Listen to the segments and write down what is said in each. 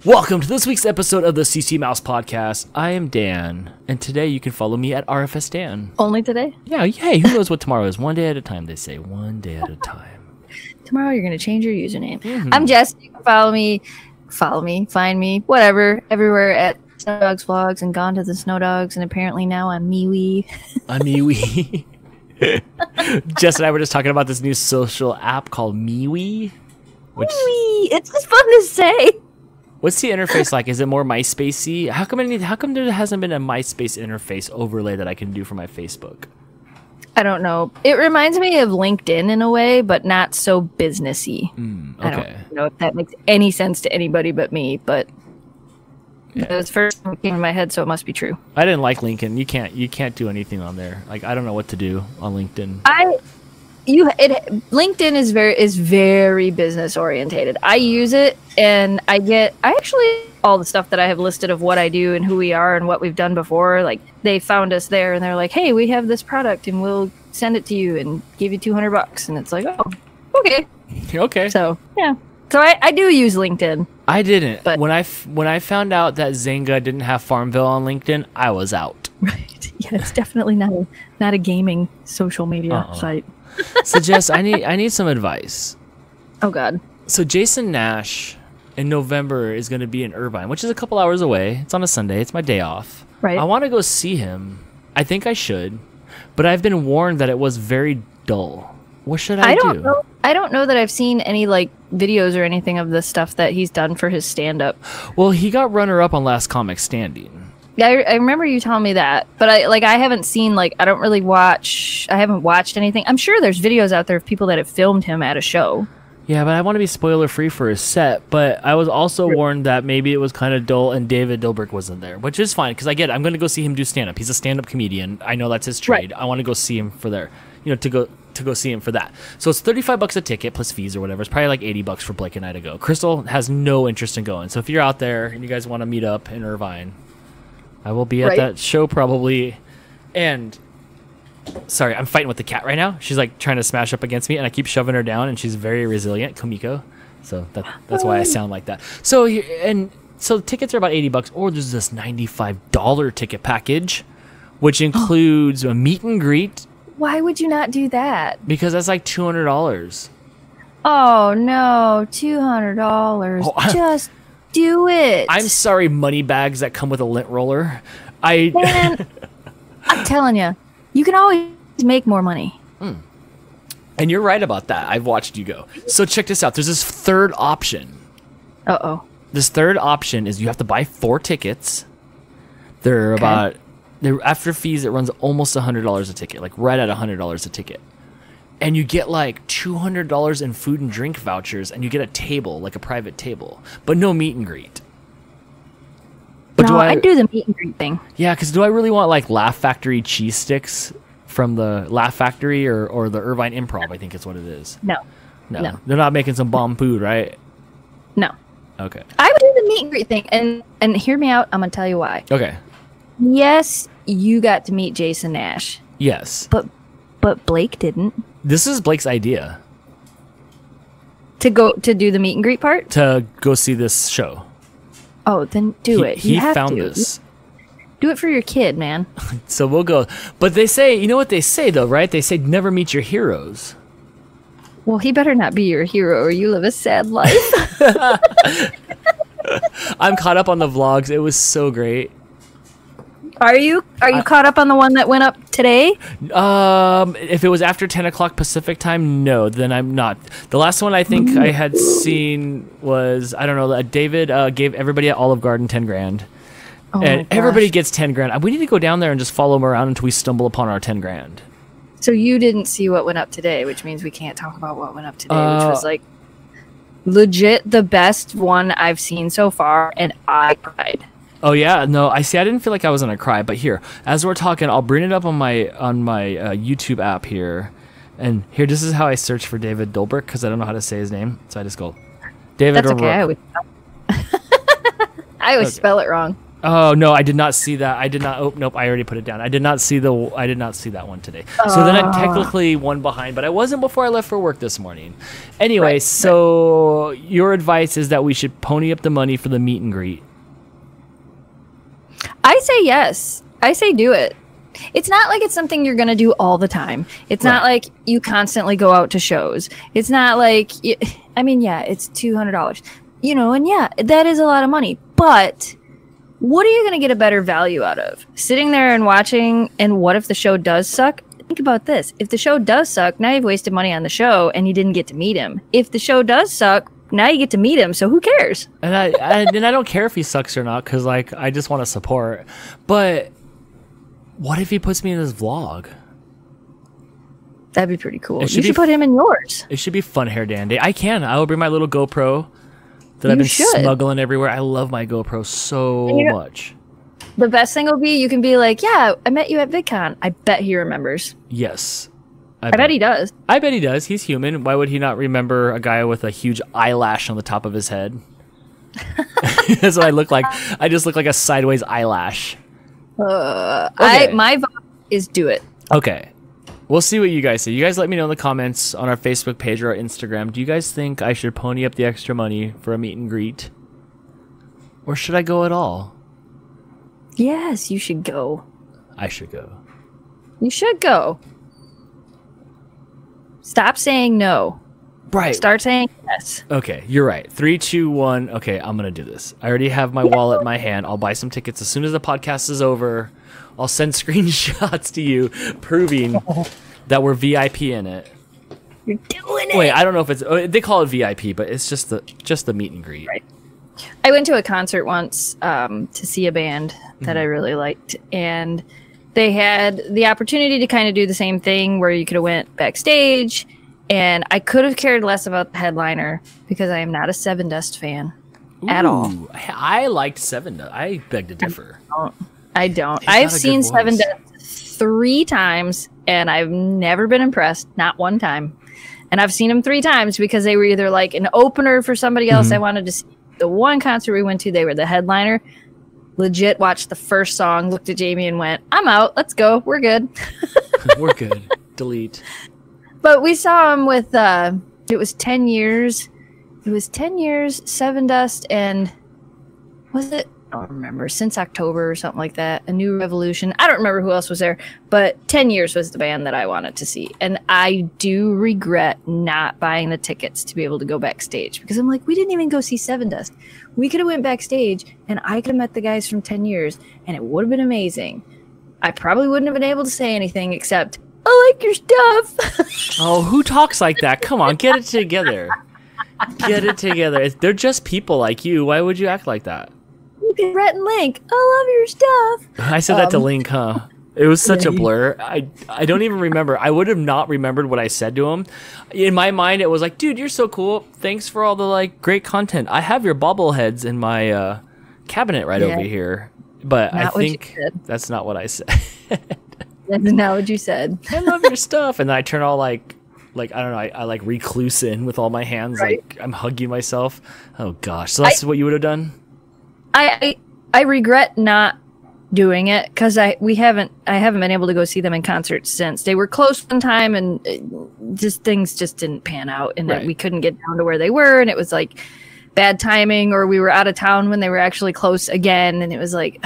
Welcome to this week's episode of the CC Mouse Podcast. I am Dan, and today you can follow me at RFS Dan. Only today? Yeah, hey, who knows what tomorrow is? One day at a time, they say. One day at a time. Tomorrow you're going to change your username. I'm Jess. You can follow me, find me, whatever, everywhere at Snow Dogs Vlogs and Gone to the Snow Dogs, and apparently now I'm MeWe. I'm MeWe. Jess and I were just talking about this new social app called MeWe. MeWe! It's just fun to say. What's the interface like? Is it more MySpace-y? How come there hasn't been a MySpace interface overlay that I can do for my Facebook? I don't know. It reminds me of LinkedIn in a way, but not so businessy. Okay. I don't know if that makes any sense to anybody but me, but it was first thing that came in my head, so it must be true. I didn't like LinkedIn. You can't do anything on there. Like, I don't know what to do on LinkedIn. LinkedIn is very business orientated. I use it and I actually all the stuff that I have listed of what I do and who we are and what we've done before. Like, they found us there and they're like, "Hey, we have this product and we'll send it to you and give you $200." And it's like, "Oh, okay." Okay. So yeah. So I do use LinkedIn. I didn't. But when I found out that Zynga didn't have Farmville on LinkedIn, I was out. Right. Yeah, it's definitely not a gaming social media site. So Jess, I need some advice. Oh God. So Jason Nash in November is going to be in Irvine, which is a couple hours away. It's on a Sunday. It's my day off. Right. I want to go see him. I think I should, but I've been warned that it was very dull. What should I do? I don't know that I've seen any like videos or anything of the stuff that he's done for his stand-up. Well, he got runner-up on Last Comic Standing. Yeah, I remember you telling me that, but I haven't seen I haven't watched anything. I'm sure there's videos out there of people that have filmed him at a show. Yeah, but I want to be spoiler-free for his set, but I was also warned that maybe it was kind of dull and David Dobrik wasn't there, which is fine, because I get it. I'm going to go see him do stand-up. He's a stand-up comedian. I know that's his trade. Right. I want to go see him for there, to go see him for that. So it's $35 a ticket plus fees or whatever. It's probably like $80 for Blake and I to go. Crystal has no interest in going. So if you're out there and you guys want to meet up in Irvine, I will be at that show probably. And sorry, I'm fighting with the cat right now. She's like trying to smash up against me, and I keep shoving her down, and she's very resilient, Kumiko. So that's why I sound like that. So the tickets are about $80, or there's this $95 ticket package, which includes a meet and greet. Why would you not do that? Because that's like $200. Oh no, $200. Just do it. I'm sorry, money bags that come with a lint roller. Man, I'm telling you, you can always make more money. And you're right about that. I've watched you go. So check this out. There's this third option. Uh-oh. This third option is you have to buy 4 tickets. They're after fees, it runs almost $100 a ticket, like right at $100 a ticket. And you get like $200 in food and drink vouchers, and you get a table, like a private table, but no meet and greet. But I do the meet and greet thing. Yeah, because do I really want like Laugh Factory cheese sticks from the Laugh Factory or the Irvine Improv? I think it's what it is. No. They're not making some bomb food, right? No. Okay. I would do the meet and greet thing, and hear me out. I'm gonna tell you why. Okay. Yes, you got to meet Jason Nash. Yes. But Blake didn't. This is Blake's idea. To do the meet and greet part? To go see this show. Oh, then do it. He found this. Do it for your kid, man. So we'll go. But they say, you know what they say though, right? They say never meet your heroes. Well, he better not be your hero or you live a sad life. I'm caught up on the vlogs. It was so great. Are you caught up on the one that went up today? If it was after 10 o'clock Pacific time, no, then I'm not. The last one I think I had seen was, I don't know, David gave everybody at Olive Garden 10 grand. Oh and everybody gets 10 grand. We need to go down there and just follow him around until we stumble upon our 10 grand. So you didn't see what went up today, which means we can't talk about what went up today, which was like legit the best one I've seen so far, and I cried. Oh yeah, no, I didn't feel like I was gonna cry, but here, as we're talking, I'll bring it up on my YouTube app here, and here, this is how I search for David Dobrik because I don't know how to say his name, so I just go David. That's okay. I always spell it wrong. Oh no, I did not see that. I did not. Oh nope, I already put it down. I did not see that one today. So then I'm technically one behind, but I wasn't before I left for work this morning. Anyway, so your advice is that we should pony up the money for the meet and greet. I say yes. I say do it. It's not like it's something you're going to do all the time. It's not like you constantly go out to shows. It's not like, I mean, yeah, it's $200, you know, and yeah, that is a lot of money, but what are you going to get a better value out of? Sitting there and watching, and what if the show does suck? Think about this. If the show does suck, now you've wasted money on the show and you didn't get to meet him. If the show does suck, now you get to meet him, so who cares? And I don't care if he sucks or not, because like I just want to support. But what if he puts me in his vlog? That'd be pretty cool. You should put him in yours. It should be Fun Hair Dan Day. I will bring my little GoPro that I've been smuggling everywhere. I love my GoPro so much. The best thing will be you can be like, yeah, I met you at VidCon. I bet he remembers. Yes. I bet he does. I bet he does. He's human. Why would he not remember a guy with a huge eyelash on the top of his head? That's what I look like. I just look like a sideways eyelash. Okay. My vote is do it. Okay. We'll see what you guys say. You guys let me know in the comments on our Facebook page or our Instagram. Do you guys think I should pony up the extra money for a meet and greet? Or should I go at all? Yes, you should go. I should go. You should go. Stop saying no. Right. Start saying yes. Okay, you're right. 3, 2, 1. Okay, I'm going to do this. I already have my wallet in my hand. I'll buy some tickets as soon as the podcast is over. I'll send screenshots to you proving that we're VIP in it. You're doing it. Wait, I don't know if it's... they call it VIP, but it's just the meet and greet. Right. I went to a concert once to see a band that I really liked, and they had the opportunity to kind of do the same thing where you could have went backstage, and I could have cared less about the headliner because I am not a Seven Dust fan at all. I liked Seven Dust. I beg to differ. I don't. I've seen Seven Dust 3 times, and I've never been impressed. Not one time. And I've seen them 3 times because they were either like an opener for somebody else I wanted to see. The one concert we went to, they were the headliner. Legit watched the first song, looked at Jamie and went, I'm out. Let's go. We're good. We're good. Delete. But we saw him with, it was 10 years. It was 10 years, Seven Dust, and was it? I don't remember. Since October or something like that. A New Revolution. I don't remember who else was there. But 10 Years was the band that I wanted to see. And I do regret not buying the tickets to be able to go backstage. Because I'm like, we didn't even go see Seven Dust. We could have went backstage and I could have met the guys from 10 Years. And it would have been amazing. I probably wouldn't have been able to say anything except, I like your stuff. Oh, who talks like that? Come on, get it together. Get it together. They're just people like you. Why would you act like that? Rhett and Link, I love your stuff. I said that to Link, huh? It was such a blur. I don't even remember. I would have not remembered what I said to him. In my mind, it was like, dude, you're so cool. Thanks for all the like great content. I have your bobbleheads in my cabinet right over here. But I think that's not what I said. That's not what you said. I love your stuff. And then I turn all like I don't know, I like recluse in with all my hands, like I'm hugging myself. Oh gosh. So that's what you would have done? I regret not doing it because I haven't been able to go see them in concert since. They were close one time and things just didn't pan out, and we couldn't get down to where they were, and it was like bad timing, or we were out of town when they were actually close again, and it was like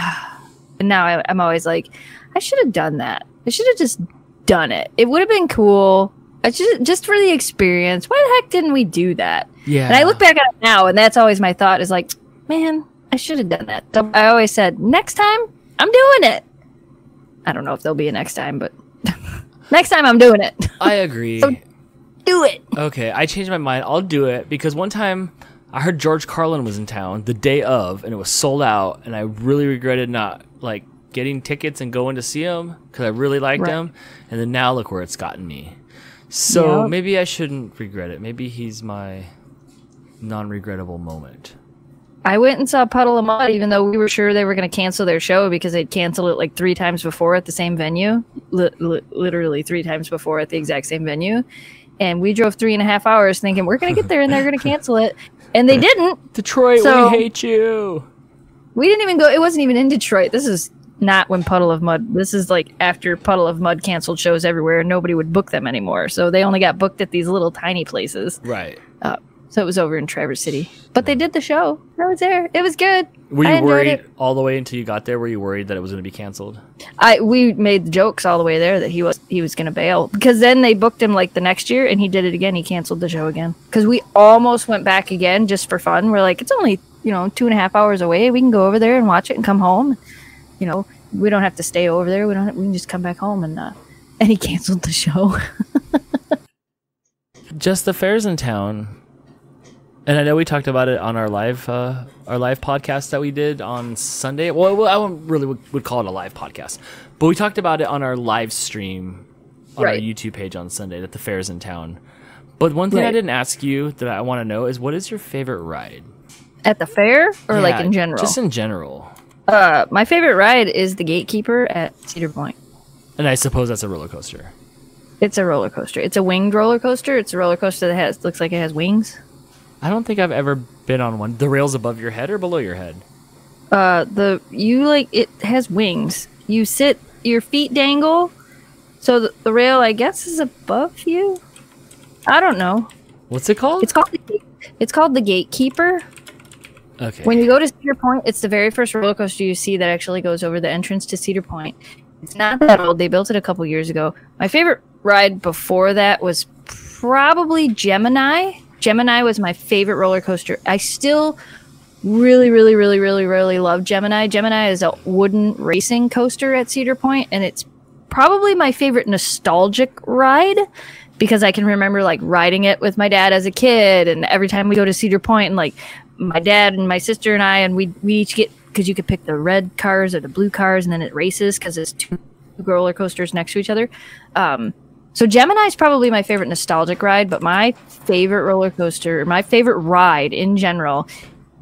and now I'm always like, I should have done that. I should have just done it. It would have been cool. Just for the experience. Why the heck didn't we do that? Yeah. And I look back at it now, and that's always my thought is like, man, I should have done that. So I always said, next time, I'm doing it. I don't know if there'll be a next time, but next time I'm doing it. I agree. So do it. Okay, I changed my mind. I'll do it because one time I heard George Carlin was in town the day of, and it was sold out, and I really regretted not like getting tickets and going to see him because I really liked him. And then now look where it's gotten me. So maybe I shouldn't regret it. Maybe he's my non-regrettable moment. I went and saw Puddle of Mudd, even though we were sure they were going to cancel their show because they'd canceled it like 3 times before at the same venue. Literally 3 times before at the exact same venue. And we drove 3.5 hours thinking we're going to get there and they're going to cancel it. And they didn't. Detroit, we hate you. We didn't even go. It wasn't even in Detroit. This is not when Puddle of Mud. This is like after Puddle of Mud canceled shows everywhere and nobody would book them anymore. So they only got booked at these little tiny places. Right. So it was over in Traverse City. But they did the show. I was there. It was good. Were you worried all the way until you got there? Were you worried that it was going to be canceled? We made the jokes all the way there that he was going to bail. Because then they booked him like the next year and he did it again. He canceled the show again. Because we almost went back again just for fun. We're like, it's only, 2.5 hours away. We can go over there and watch it and come home. We don't have to stay over there. We can just come back home and he canceled the show. Just the fairs in town. And I know we talked about it on our live podcast that we did on Sunday. Well, I wouldn't really would call it a live podcast, but we talked about it on our live stream on our YouTube page on Sunday that the fair's in town. But one thing I didn't ask you that I want to know is, what is your favorite ride at the fair, or like in general? Just in general. My favorite ride is the Gatekeeper at Cedar Point. And I suppose that's a roller coaster. It's a roller coaster. It's a winged roller coaster. It's a roller coaster that looks like it has wings. I don't think I've ever been on one. The rail's above your head or below your head? It has wings. You sit, your feet dangle, so the rail, I guess, is above you. I don't know. What's it called? It's called the Gatekeeper. Okay. When you go to Cedar Point, it's the very first roller coaster you see that actually goes over the entrance to Cedar Point. It's not that old. They built it a couple years ago. My favorite ride before that was probably Gemini. Gemini was my favorite roller coaster. I still really, really, really, really, really love Gemini. Gemini is a wooden racing coaster at Cedar Point, and it's probably my favorite nostalgic ride because I can remember like riding it with my dad as a kid, and every time we go to Cedar Point, and like my dad and my sister and I, and we each get, because you could pick the red cars or the blue cars, and then it races because it's two roller coasters next to each other. So Gemini is probably my favorite nostalgic ride, but my favorite roller coaster, my favorite ride in general,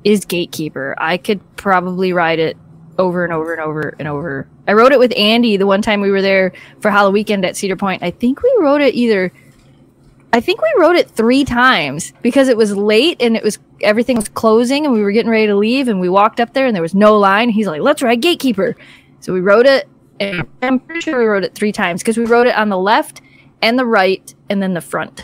is Gatekeeper. I could probably ride it over and over and over and over. I rode it with Andy the one time we were there for Halloween weekend at Cedar Point. I think we rode it 3 times because it was late and everything was closing and we were getting ready to leave, and we walked up there and there was no line. He's like, let's ride Gatekeeper. So we rode it, and I'm pretty sure we rode it 3 times because we rode it on the left and the right, and then the front.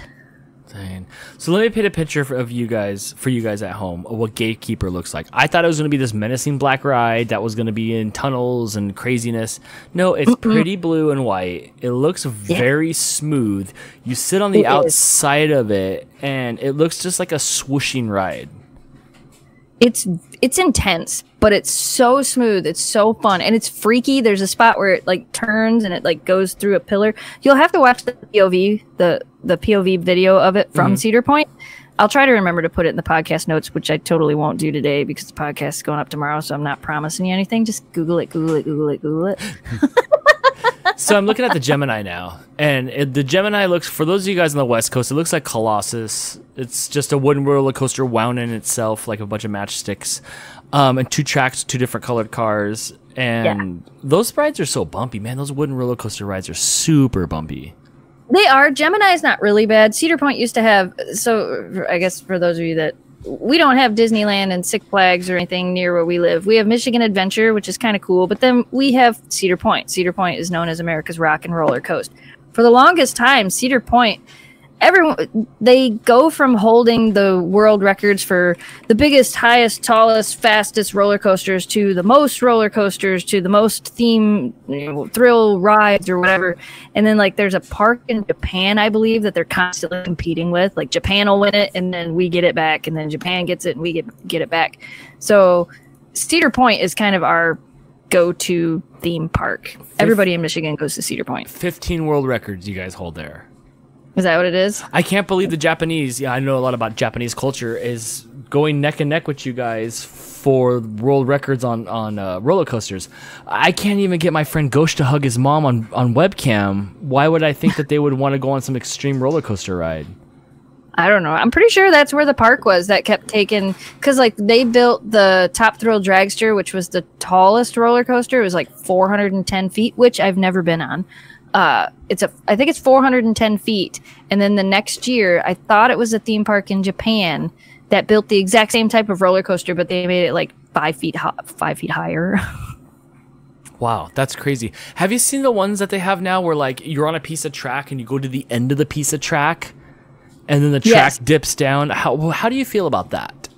Dang. So let me paint a picture for you guys at home of what Gatekeeper looks like. I thought it was going to be this menacing black ride that was going to be in tunnels and craziness. No, it's pretty blue and white. It looks very smooth. You sit on the outside of it, and it looks just like a swooshing ride. It's intense, but it's so smooth. It's so fun, and it's freaky. There's a spot where it like turns and it like goes through a pillar. You'll have to watch the POV, the POV video of it from Cedar Point. I'll try to remember to put it in the podcast notes, which I totally won't do today because the podcast is going up tomorrow, so I'm not promising you anything. Just Google it. So I'm looking at the Gemini now, and the Gemini looks, for those of you guys on the West Coast, it looks like Colossus. It's just a wooden roller coaster wound in itself like a bunch of matchsticks, and 2 tracks, 2 different colored cars, and those rides are so bumpy, man. Those wooden roller coaster rides are super bumpy. They are. Gemini is not really bad. Cedar Point used to have, so I guess for those of you that, we don't have Disneyland and Six Flags or anything near where we live. We have Michigan Adventure, which is kind of cool, but then we have Cedar Point. Cedar Point is known as America's Rock and Roller Coast. For the longest time, Cedar Point, they go from holding the world records for the biggest, highest, tallest, fastest roller coasters to the most roller coasters to the most thrill rides or whatever. And then like there's a park in Japan, I believe, that they're constantly competing with. Like Japan will win it and then we get it back, and then Japan gets it and we get it back. So Cedar Point is kind of our go-to theme park. Everybody in Michigan goes to Cedar Point. 15 world records you guys hold there. Is that what it is? I can't believe the Japanese, I know a lot about Japanese culture, is going neck and neck with you guys for world records on roller coasters. I can't even get my friend Ghosh to hug his mom on webcam. Why would I think that they would want to go on some extreme roller coaster ride? I don't know. I'm pretty sure that's where the park was that kept taking, because like they built the Top Thrill Dragster, which was the tallest roller coaster. It was like 410 feet, which I've never been on. I think it's 410 feet. And then the next year, I thought it was a theme park in Japan that built the exact same type of roller coaster, but they made it like 5 feet higher. Wow, that's crazy. Have you seen the ones that they have now where like you're on a piece of track and you go to the end of the piece of track and then the track dips down? How do you feel about that?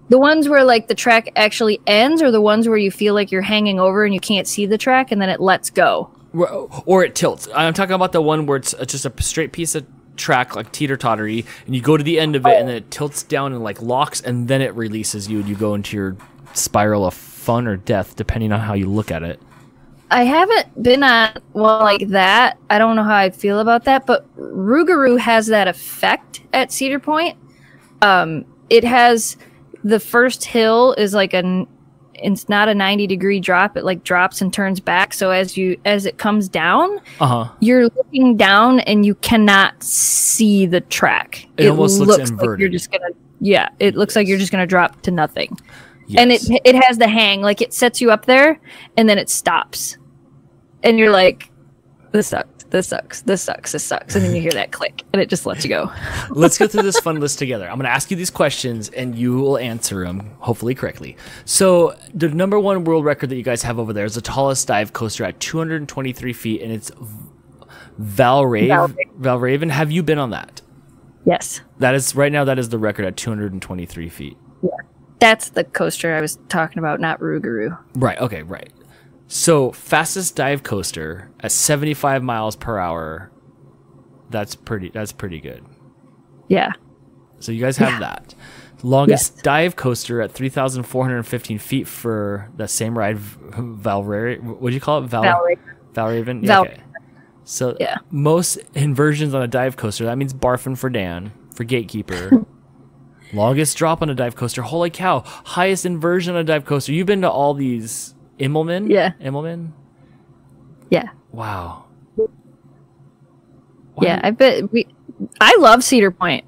The ones where like the track actually ends, or the ones where you feel like you're hanging over and you can't see the track and then it lets go? Or it tilts. I'm talking about the one where it's just a straight piece of track, like teeter-tottery, and you go to the end of it and then it tilts down and like locks and then it releases you and you go into your spiral of fun or death, depending on how you look at it. I haven't been on one like that. I don't know how I feel about that, but Rougarou has that effect at Cedar Point. It has, the first hill is like it's not a 90-degree drop. It like drops and turns back. So as it comes down, you're looking down and you cannot see the track. It almost looks inverted. Like you're just gonna, it looks like you're just gonna drop to nothing. Yes. And it has the hang, like it sets you up there and then it stops. And you're like, this sucks, this sucks, this sucks, this sucks. And then you hear that click and it just lets you go. Let's go through this fun list together. I'm going to ask you these questions and you will answer them, hopefully correctly. So the number one world record that you guys have over there is the tallest dive coaster at 223 feet, and it's Valravn. Have you been on that? Yes. That is, right now, that is the record at 223 feet. Yeah. That's the coaster I was talking about, not Rougarou. Right, okay, right. So, fastest dive coaster at 75 miles per hour. That's pretty good. Yeah. So you guys have that. Longest dive coaster at 3,415 feet for the same ride, Valravn. What do you call it? Valravn. Yeah, okay. So most inversions on a dive coaster. That means barfing for Dan, for Gatekeeper. Longest drop on a dive coaster. Holy cow! Highest inversion on a dive coaster. You've been to all these. Immelman? Yeah. Immelman? Yeah. Wow. Yeah, I love Cedar Point.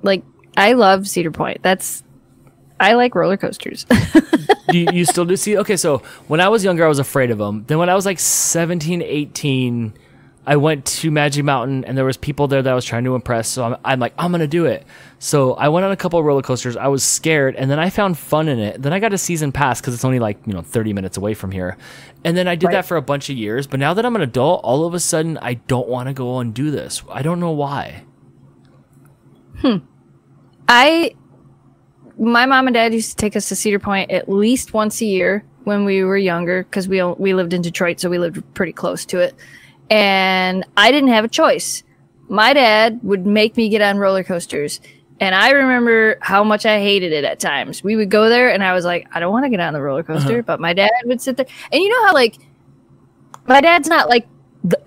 Like I love Cedar Point. I like roller coasters. you still do see? Okay, so when I was younger, I was afraid of them. Then when I was like 17, 18, I went to Magic Mountain and there was people there that I was trying to impress. So I'm like, I'm going to do it. So I went on a couple of roller coasters. I was scared and then I found fun in it. Then I got a season pass because it's only like, 30 minutes away from here. And then I did that for a bunch of years. But now that I'm an adult, all of a sudden, I don't want to go and do this. I don't know why. My mom and dad used to take us to Cedar Point at least once a year when we were younger because we lived in Detroit, so we lived pretty close to it. And I didn't have a choice. My dad would make me get on roller coasters. And I remember how much I hated it at times. We would go there and I was like, I don't want to get on the roller coaster. But my dad would sit there. And you know how like, my dad's not like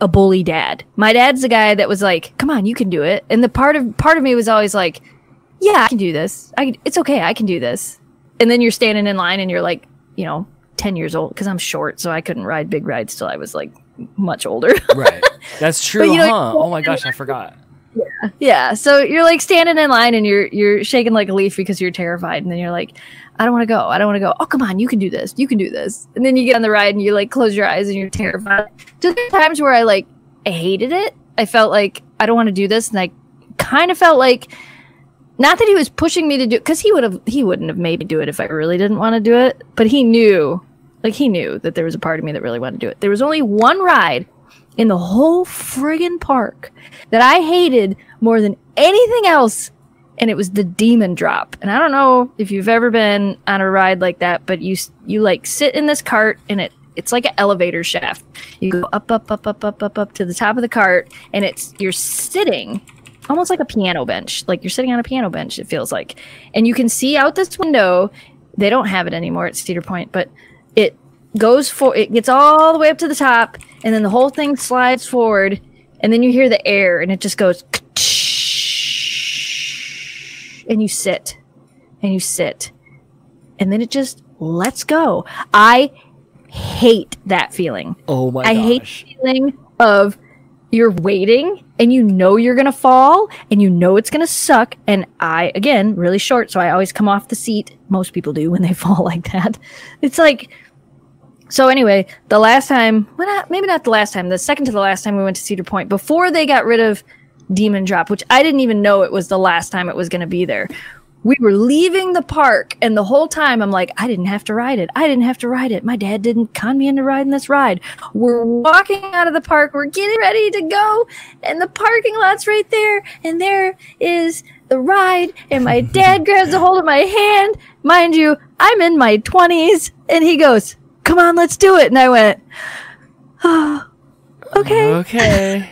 a bully dad. My dad's the guy that was like, come on, you can do it. And the part of me was always like, yeah, I can do this. It's okay. I can do this. And then you're standing in line and you're like, 10 years old because I'm short. So I couldn't ride big rides till I was like, much older. Right. That's true, but, oh my gosh, I forgot. Yeah. So you're like standing in line and you're shaking like a leaf because you're terrified. And then you're like, I don't want to go. I don't want to go. Oh, come on. You can do this. You can do this. And then you get on the ride and you like close your eyes and you're terrified. So there are times where I hated it. I felt like I don't want to do this. And I kind of felt like, not that he was pushing me to do it, because he wouldn't have made me do it if I really didn't want to do it. But he knew that there was a part of me that really wanted to do it. There was only one ride in the whole friggin' park that I hated more than anything else, and it was the Demon Drop. And I don't know if you've ever been on a ride like that, but you like sit in this cart, and it's like an elevator shaft. You go up to the top of the cart, and you're sitting almost like a piano bench. Like you're sitting on a piano bench, it feels like. And you can see out this window. They don't have it anymore at Cedar Point, but it gets all the way up to the top, and then the whole thing slides forward, and then you hear the air, and it just goes, and you sit, and then it just lets go. I hate that feeling. Oh my gosh. I hate the feeling of you're waiting, and you're gonna fall, and it's gonna suck, and I, again, really short, so I always come off the seat. Most people do when they fall like that. It's like... So anyway, the last time, maybe not the last time, the second to the last time we went to Cedar Point, before they got rid of Demon Drop, which I didn't even know it was the last time it was going to be there, We were leaving the park, and the whole time I'm like, I didn't have to ride it. I didn't have to ride it. My dad didn't con me into riding this ride. We're walking out of the park. We're getting ready to go, and the parking lot's right there, and there is the ride, and my dad grabs a hold of my hand. Mind you, I'm in my 20s, and he goes, come on, let's do it. And I went, oh, okay. Okay.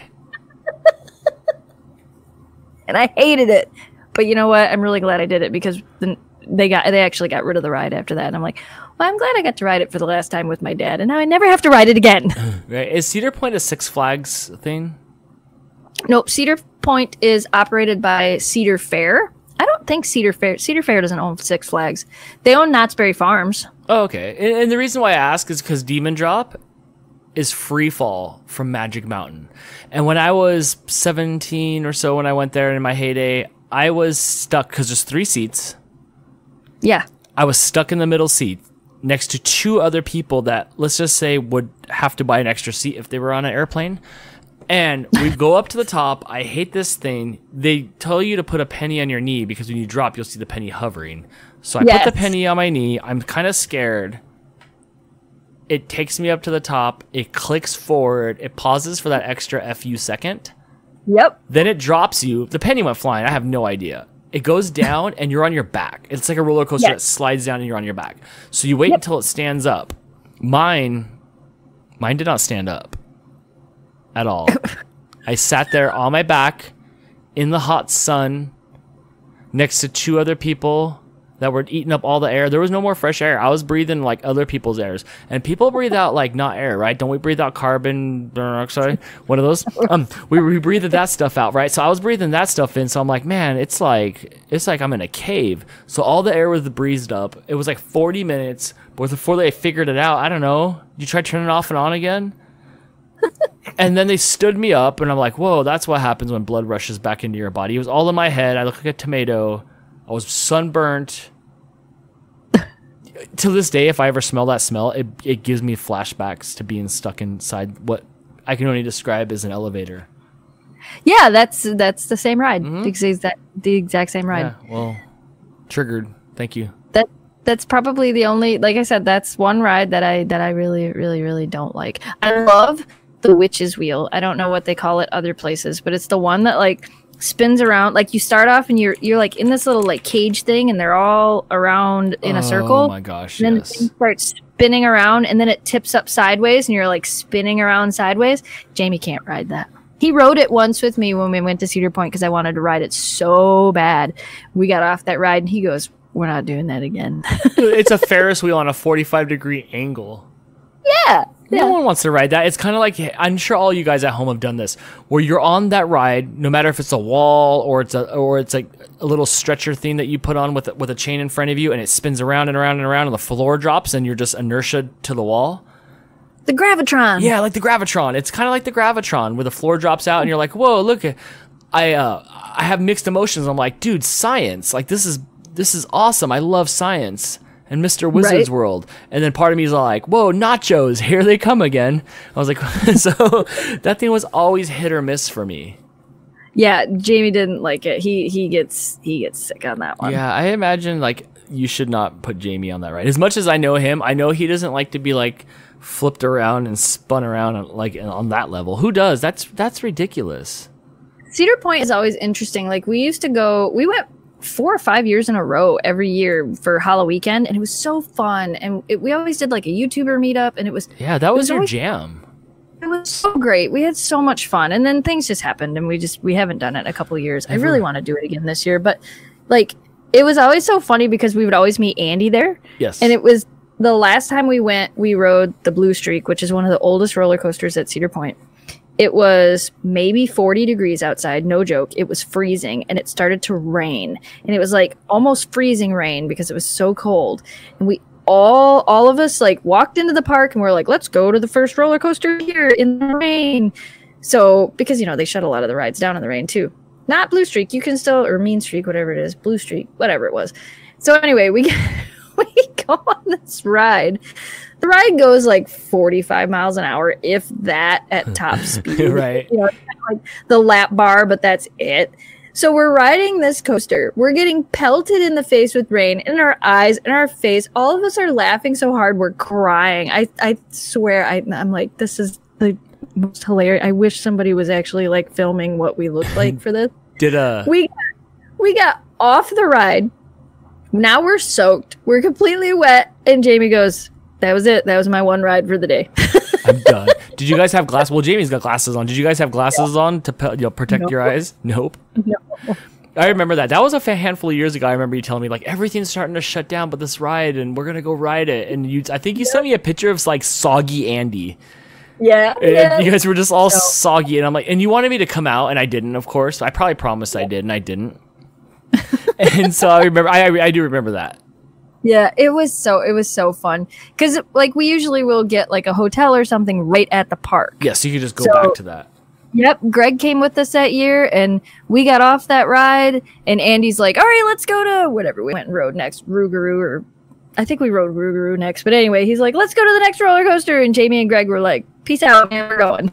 And I hated it. But you know what? I'm really glad I did it because then they actually got rid of the ride after that. And I'm like, well, I'm glad I got to ride it for the last time with my dad, and now I never have to ride it again. Right. Is Cedar Point a Six Flags thing? Nope. Cedar Point is operated by Cedar Fair. I don't think Cedar Fair doesn't own Six Flags. They own Knott's Berry Farms. Oh, okay. And the reason why I ask is because Demon Drop is free fall from Magic Mountain. And when I was 17 or so, when I went there in my heyday, I was stuck because there's 3 seats. Yeah. I was stuck in the middle seat next to 2 other people that, let's just say, would have to buy an extra seat if they were on an airplane. And we go up to the top. I hate this thing. They tell you to put a penny on your knee because when you drop, you'll see the penny hovering. So I put the penny on my knee. I'm kind of scared. It takes me up to the top. It clicks forward. It pauses for that extra FU second. Yep. Then it drops you. The penny went flying. I have no idea. It goes down and you're on your back. It's like a roller coaster that slides down and you're on your back. So you wait until it stands up. Mine did not stand up at all. I sat there on my back in the hot sun next to 2 other people that were eating up all the air. There was no more fresh air. I was breathing like other people's airs. And people breathe out like not air, right? Don't we breathe out carbon dioxide? One of those? We breathed that stuff out, right? So I was breathing that stuff in. So I'm like, man, it's like I'm in a cave. So all the air was breezed up. It was like 40 minutes before they figured it out. I don't know. You try turning it off and on again? And then they stood me up and I'm like, whoa, that's what happens when blood rushes back into your body. It was all in my head. I looked like a tomato. I was sunburnt. To this day, if I ever smell that smell, it gives me flashbacks to being stuck inside what I can only describe as an elevator. Yeah, that's the same ride. The exact same ride. Yeah, well, triggered. Thank you. That's probably the only, like I said, that's one ride that I really, really, really don't like. I love the Witch's Wheel. I don't know what they call it other places, but it's the one that like spins around. Like you start off and you're like in this little like cage thing and they're all around in a circle. Oh my gosh. And then the thing starts spinning around and then it tips up sideways and you're like spinning around sideways. Jamie can't ride that. He rode it once with me when we went to Cedar Point because I wanted to ride it so bad. We got off that ride and he goes, we're not doing that again. It's a Ferris wheel on a 45-degree angle. Yeah. No one wants to ride that. It's kind of like, I'm sure all you guys at home have done this, where you're on that ride, no matter if it's a wall or it's like a little stretcher thing that you put on with a chain in front of you, and it spins around and around and around, and the floor drops, and you're just inertia to the wall. The Gravitron. Yeah, like the Gravitron. It's kind of like the Gravitron, where the floor drops out, and you're like, whoa, look! I have mixed emotions. I'm like, dude, science! Like this is awesome. I love science. And Mr. Wizard's World. And then part of me is like, whoa, nachos, here they come again. I was like, so that thing was always hit or miss for me. Yeah, Jamie didn't like it. He gets sick on that one. Yeah, I imagine like you should not put Jamie on that ride. As much as I know him, I know he doesn't like to be like flipped around and spun around like on that level. Who does? That's ridiculous. Cedar Point is always interesting. Like we went 4 or 5 years in a row every year for Halloween weekend, and it was so fun. And we always did like a YouTuber meetup, and it was that was your jam. It was so great. We had so much fun, and then things just happened, and we haven't done it in a couple of years. I really want to do it again this year, but like it was always so funny because we would always meet Andy there. Yes, and it was the last time we went. We rode the Blue Streak, which is one of the oldest roller coasters at Cedar Point. It was maybe 40 degrees outside, no joke. It was freezing, and it started to rain, and it was like almost freezing rain because it was so cold. And we all of us like walked into the park, and we're like, let's go to the first roller coaster here in the rain. So because they shut a lot of the rides down in the rain too. Not Blue Streak, you can still, or Mean Streak, whatever it is, Blue Streak, whatever it was. So anyway, we go on this ride. The ride goes like 45 miles an hour, if that, at top speed. Right. Like the lap bar, but that's it. So we're riding this coaster. We're getting pelted in the face with rain, in our eyes, in our face. All of us are laughing so hard we're crying. I swear, I'm like, this is the most hilarious. I wish somebody was actually like filming what we looked like for this. We got off the ride. Now we're soaked. We're completely wet. And Jamie goes, that was it. That was my one ride for the day. I'm done. Did you guys have glasses? Well, Jamie's got glasses on. Did you guys have glasses on to protect your eyes? Nope. No. I remember that. That was a handful of years ago. I remember you telling me like everything's starting to shut down, but this ride, and we're gonna go ride it. And I think you sent me a picture of like soggy Andy. Yeah. And you guys were just all soggy, and I'm like, and you wanted me to come out, and I didn't. Of course, I probably promised I did, and I didn't. And so I remember. I do remember that. Yeah, it was so fun because like we usually will get like a hotel or something right at the park. Yeah, so you could just go back to that. Yep, Greg came with us that year, and we got off that ride, and Andy's like, all right, let's go to whatever we went and rode next, Rougarou, or I think we rode Rougarou next. But anyway, he's like, let's go to the next roller coaster, and Jamie and Greg were like, peace out, man, we're going.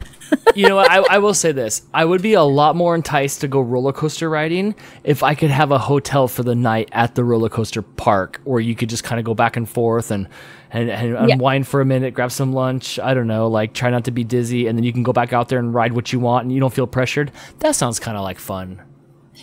You know what? I will say this. I would be a lot more enticed to go roller coaster riding if I could have a hotel for the night at the roller coaster park where you could just kind of go back and forth and unwind for a minute, grab some lunch. I don't know, like try not to be dizzy, and then you can go back out there and ride what you want and you don't feel pressured. That sounds kind of like fun.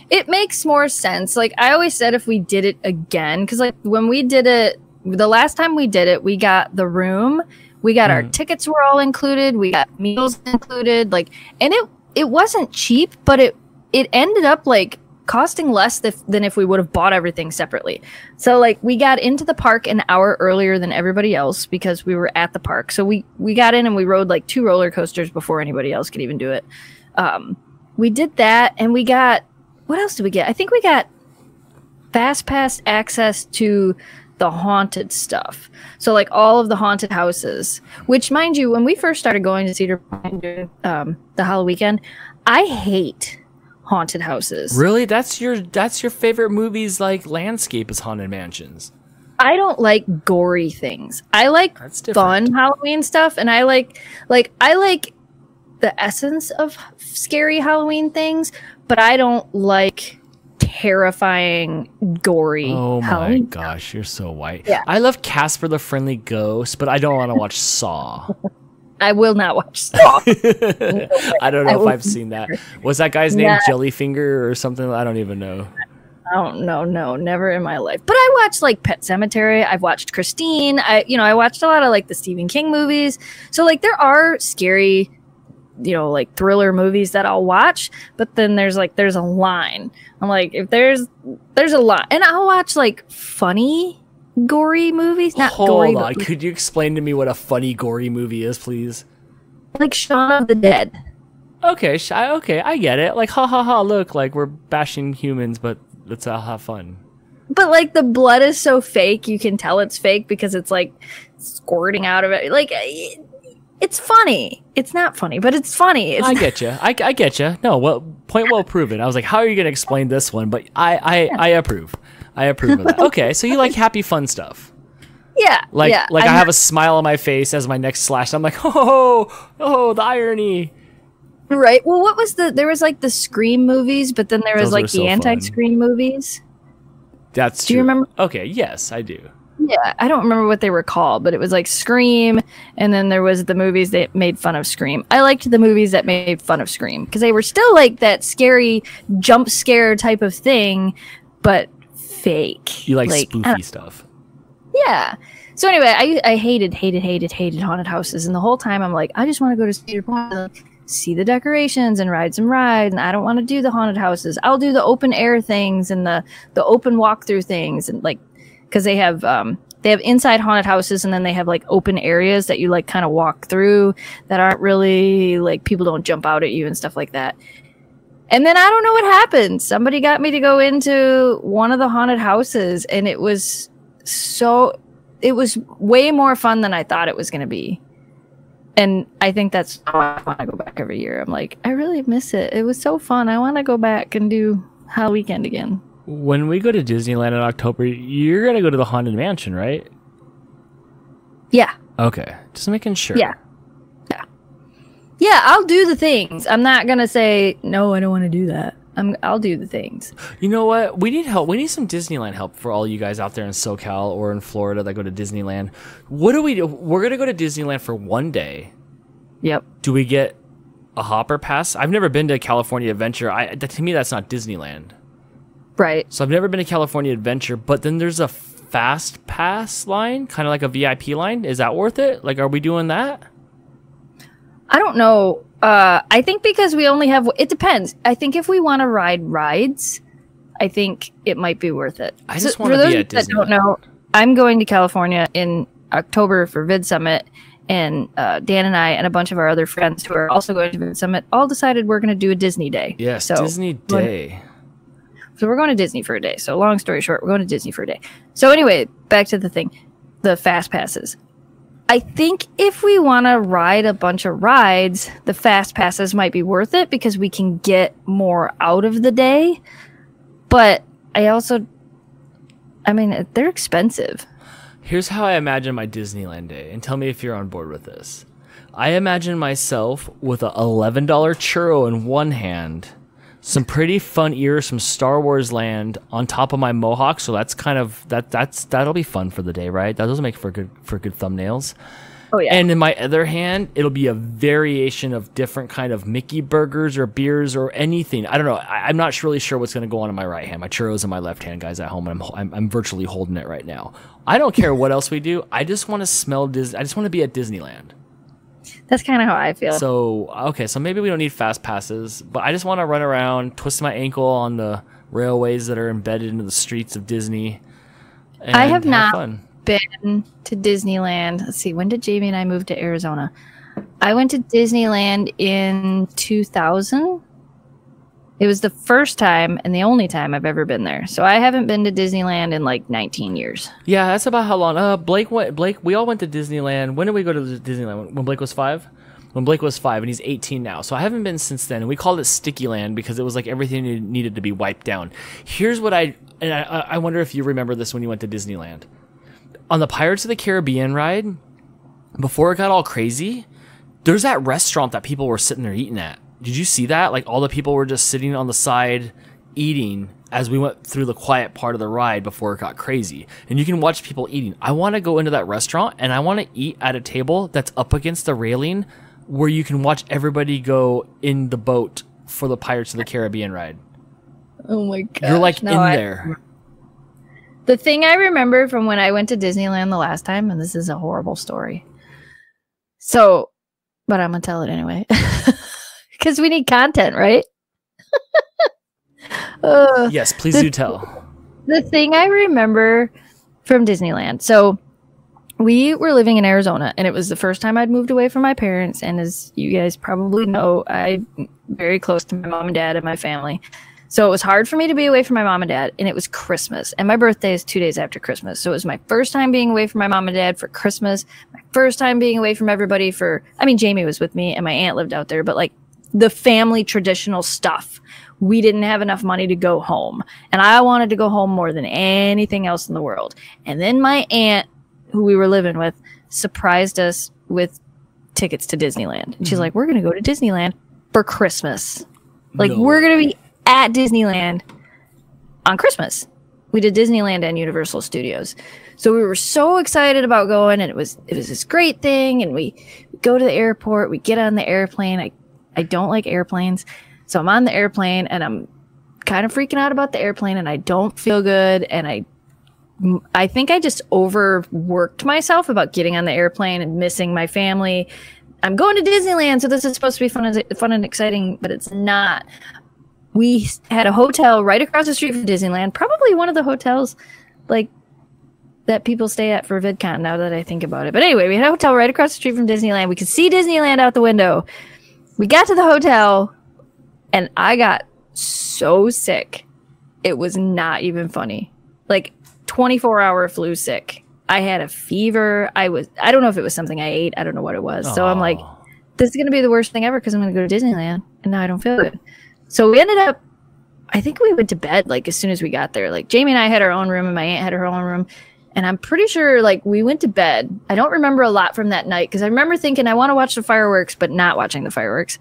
It makes more sense. Like I always said, if we did it again, because like when we did it, the last time we did it, we got the room. We got our tickets were all included. We got meals included. Like, and it wasn't cheap, but it ended up like costing less than if we would have bought everything separately. So like we got into the park an hour earlier than everybody else because we were at the park. So we got in and we rode like 2 roller coasters before anybody else could even do it. We did that, and we got, what else did we get? I think we got fast pass access to the haunted stuff. So like all of the haunted houses, which mind you, when we first started going to Cedar Point during the Halloween weekend, I hate haunted houses. Really? That's your favorite movies, like landscape is haunted mansions. I don't like gory things. I like fun Halloween stuff, and I like the essence of scary Halloween things, but I don't like terrifying, gory. Oh my Halloween gosh, you're so white. Yeah. I love Casper the Friendly Ghost, but I don't want to watch Saw. I will not watch Saw. I don't know if I've seen that. Was that guy's name Jellyfinger or something? I don't even know. Oh no, never in my life. But I watched like Pet Sematary. I've watched Christine. I watched a lot of like the Stephen King movies. So like there are scary, like thriller movies that I'll watch, but then there's a line. I'm like, if there's a line, and I'll watch like funny gory movies. Not gory. Hold on, could you explain to me what a funny gory movie is, please? Like Shaun of the Dead. Okay, I get it. Like, ha ha ha! Look, like we're bashing humans, but let's all have fun. But like the blood is so fake, you can tell it's fake because it's like squirting out of it. Like it's funny. It's not funny, but it's funny. I get you. I get you. No, point well proven. I was like, how are you going to explain this one? But I approve. I approve of that. Okay, so you like happy, fun stuff. Yeah. Like I have a smile on my face as my next slash. I'm like, oh, the irony. Right. Well, what was there was like the Scream movies, but then there was like the anti-Scream movies. That's true. Do you remember? Okay, yes, I do. Yeah, I don't remember what they were called, but it was like Scream, and then there was the movies that made fun of Scream. I liked the movies that made fun of Scream because they were still like that scary jump scare type of thing, but fake. You like spoofy stuff. Yeah. So anyway, I hated haunted houses, and the whole time I'm like, I just want to go to Cedar Point and see the decorations and ride some rides, and I don't want to do the haunted houses. I'll do the open air things and the open walkthrough things, and like because they have inside haunted houses, and then they have like open areas that you like kind of walk through that aren't really like people don't jump out at you and stuff like that. And then I don't know what happened. Somebody got me to go into one of the haunted houses, and it was way more fun than I thought it was going to be. And I think that's why I want to go back every year. I'm like, I really miss it. It was so fun. I want to go back and do Halloween weekend again. When we go to Disneyland in October, you're going to go to the Haunted Mansion, right? Yeah. Okay. Just making sure. Yeah. Yeah, I'll do the things. I'm not going to say, no, I don't want to do that. I'll do the things. You know what? We need help. We need some Disneyland help for all you guys out there in SoCal or in Florida that go to Disneyland. What do we do? We're going to go to Disneyland for one day. Yep. Do we get a hopper pass? I've never been to California Adventure. To me, that's not Disneyland. Right. So I've never been to California Adventure, but then there's a fast pass line, kind of like a VIP line. Is that worth it? Like, are we doing that? I don't know. I think because we only have, it depends. I think if we want to ride rides, I think it might be worth it. I just want to be at Disneyland. That don't know, I'm going to California in October for Vid Summit, and Dan and I and a bunch of our other friends who are also going to Vid Summit all decided we're going to do a Disney day. Yes, so, Disney day. So we're going to Disney for a day. So long story short, we're going to Disney for a day. So anyway, back to the thing, the fast passes. I think if we want to ride a bunch of rides, the fast passes might be worth it because we can get more out of the day. But I mean, they're expensive. Here's how I imagine my Disneyland day, and tell me if you're on board with this. I imagine myself with a $11 churro in one hand, some pretty fun ears from Star Wars Land on top of my mohawk, so that's kind of that'll be fun for the day, right? That doesn't make for good thumbnails. Oh yeah. And in my other hand, it'll be a variation of different kind of Mickey burgers or beers or anything. I don't know. I'm not really sure what's going to go on in my right hand. My churro's in my left hand, guys, at home, and I'm virtually holding it right now. I don't care what else we do. I just want to smell Disney. I just want to be at Disneyland. That's kind of how I feel. So, okay, so maybe we don't need fast passes, but I just want to run around, twist my ankle on the railways that are embedded into the streets of Disney. And I have not fun. Been to Disneyland. Let's see, when did Jamie and I move to Arizona? I went to Disneyland in 2000. It was the first time and the only time I've ever been there. So I haven't been to Disneyland in like 19 years. Yeah, that's about how long. Blake, we all went to Disneyland. When did we go to Disneyland? When Blake was 5? When Blake was 5, and he's 18 now. So I haven't been since then. And we called it Sticky Land because it was like everything needed to be wiped down. Here's what I wonder if you remember this when you went to Disneyland. On the Pirates of the Caribbean ride, before it got all crazy, there's that restaurant that people were sitting there eating at. Did you see that? Like, all the people were just sitting on the side eating as we went through the quiet part of the ride before it got crazy. And you can watch people eating. I want to go into that restaurant and I want to eat at a table that's up against the railing where you can watch everybody go in the boat for the Pirates of the Caribbean ride. Oh my god. You're like in there. The thing I remember from when I went to Disneyland the last time, and this is a horrible story. So, but I'm going to tell it anyway. Because we need content, right? Yes, please do tell. The thing I remember from Disneyland. So we were living in Arizona, and it was the first time I'd moved away from my parents. And as you guys probably know, I'm very close to my mom and dad and my family. So it was hard for me to be away from my mom and dad, and it was Christmas. And my birthday is 2 days after Christmas. So it was my first time being away from my mom and dad for Christmas. My first time being away from everybody Jamie was with me, and my aunt lived out there, but like, the family traditional stuff. We didn't have enough money to go home. And I wanted to go home more than anything else in the world. And then my aunt, who we were living with, surprised us with tickets to Disneyland. And she's like, we're going to go to Disneyland for Christmas. Like, we're going to be at Disneyland on Christmas. We did Disneyland and Universal Studios. So we were so excited about going, and it was this great thing. And we go to the airport, we get on the airplane. I don't like airplanes. So I'm on the airplane and I'm kind of freaking out about the airplane and I don't feel good. And I think I just overworked myself about getting on the airplane and missing my family. I'm going to Disneyland, so this is supposed to be fun and exciting, but it's not. We had a hotel right across the street from Disneyland, probably one of the hotels like that people stay at for VidCon now that I think about it. But anyway, we had a hotel right across the street from Disneyland. We could see Disneyland out the window. We got to the hotel, and I got so sick. It was not even funny. Like, 24-hour flu sick. I had a fever. I don't know if it was something I ate. I don't know what it was. So I'm like, this is going to be the worst thing ever because I'm going to go to Disneyland, and now I don't feel good. So we ended up, I think we went to bed, like, as soon as we got there. Like, Jamie and I had our own room, and my aunt had her own room. And I'm pretty sure, like, we went to bed. I don't remember a lot from that night because I remember thinking I want to watch the fireworks, but not watching the fireworks.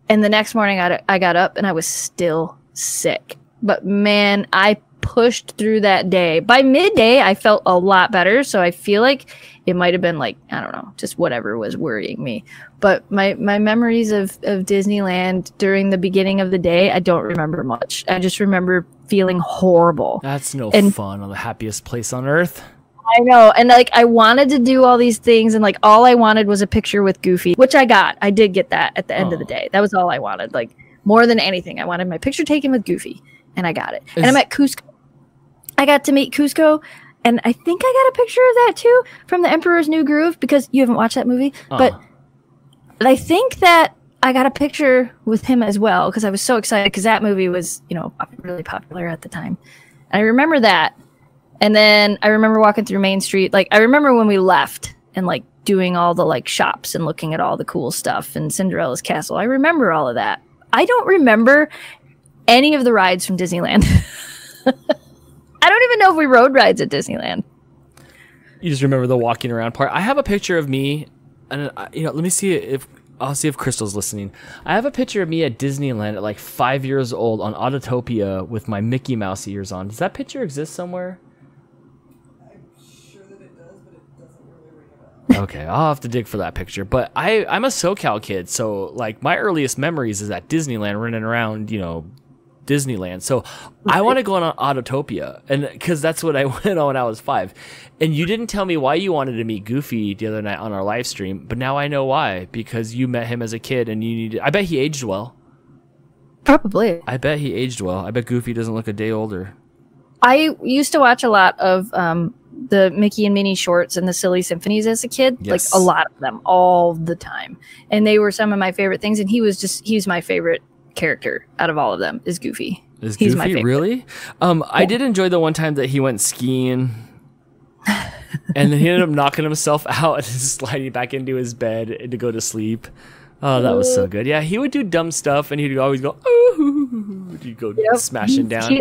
And the next morning I got up and I was still sick. But man, I pushed through that day. By midday, I felt a lot better. So I feel like it might have been like, I don't know, just whatever was worrying me. But my memories of Disneyland during the beginning of the day, I don't remember much. I just remember feeling horrible. That's no fun on the happiest place on earth. I know. And like, I wanted to do all these things, and like, all I wanted was a picture with Goofy, which I got. I did get that at the end of the day. That was all I wanted. Like, more than anything, I wanted my picture taken with Goofy, and I got it. And I'm at Cusco. I got to meet Cusco, and I think I got a picture of that too from The Emperor's New Groove, because you haven't watched that movie. But I think that I got a picture with him as well, because I was so excited, because that movie was, you know, really popular at the time. And I remember that. And then I remember walking through Main Street. Like, I remember when we left and like doing all the like shops and looking at all the cool stuff and Cinderella's castle. I remember all of that. I don't remember any of the rides from Disneyland. I don't even know if we rode rides at Disneyland. You just remember the walking around part. I have a picture of me, and you know, let me see if I'll see if Crystal's listening. I have a picture of me at Disneyland at like 5 years old on Autotopia with my Mickey Mouse ears on. Does that picture exist somewhere? Okay, I'll have to dig for that picture. But I'm a SoCal kid, so like my earliest memories is at Disneyland, running around, you know, Disneyland. So I want to go on Autotopia, and because that's what I went on when I was 5. And you didn't tell me why you wanted to meet Goofy the other night on our live stream, but now I know why, because you met him as a kid, and you needed. I bet he aged well. Probably. I bet he aged well. I bet Goofy doesn't look a day older. I used to watch a lot of the Mickey and Minnie shorts and the Silly Symphonies as a kid, like a lot of them all the time. And they were some of my favorite things. And he's my favorite character out of all of them is Goofy. Is He's Goofy my favorite. Really? I did enjoy the one time that he went skiing and then he ended up knocking himself out and sliding back into his bed to go to sleep. Oh, that was so good. Yeah, he would do dumb stuff and he'd always go, ooh, he'd go smashing down.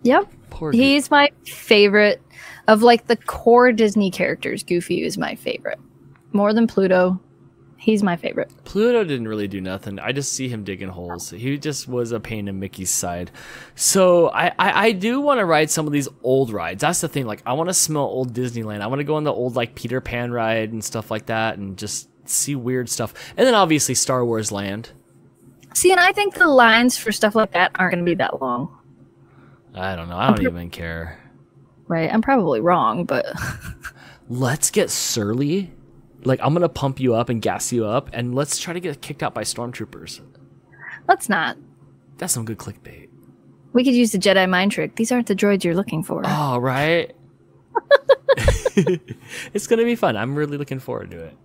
Yep. He's my favorite of like the core Disney characters. Goofy is my favorite. More than Pluto. He's my favorite. Pluto didn't really do nothing. I just see him digging holes. He just was a pain in Mickey's side. So I do want to ride some of these old rides. That's the thing. Like, I want to smell old Disneyland. I want to go on the old like Peter Pan ride and stuff like that and just see weird stuff. And then obviously Star Wars Land. See, and I think the lines for stuff like that aren't going to be that long. I don't know. I don't even care. Right. I'm probably wrong, but... Let's get surly. Like, I'm going to pump you up and gas you up, and let's try to get kicked out by stormtroopers. Let's not. That's some good clickbait. We could use the Jedi mind trick. These aren't the droids you're looking for. Oh, right. It's going to be fun. I'm really looking forward to it.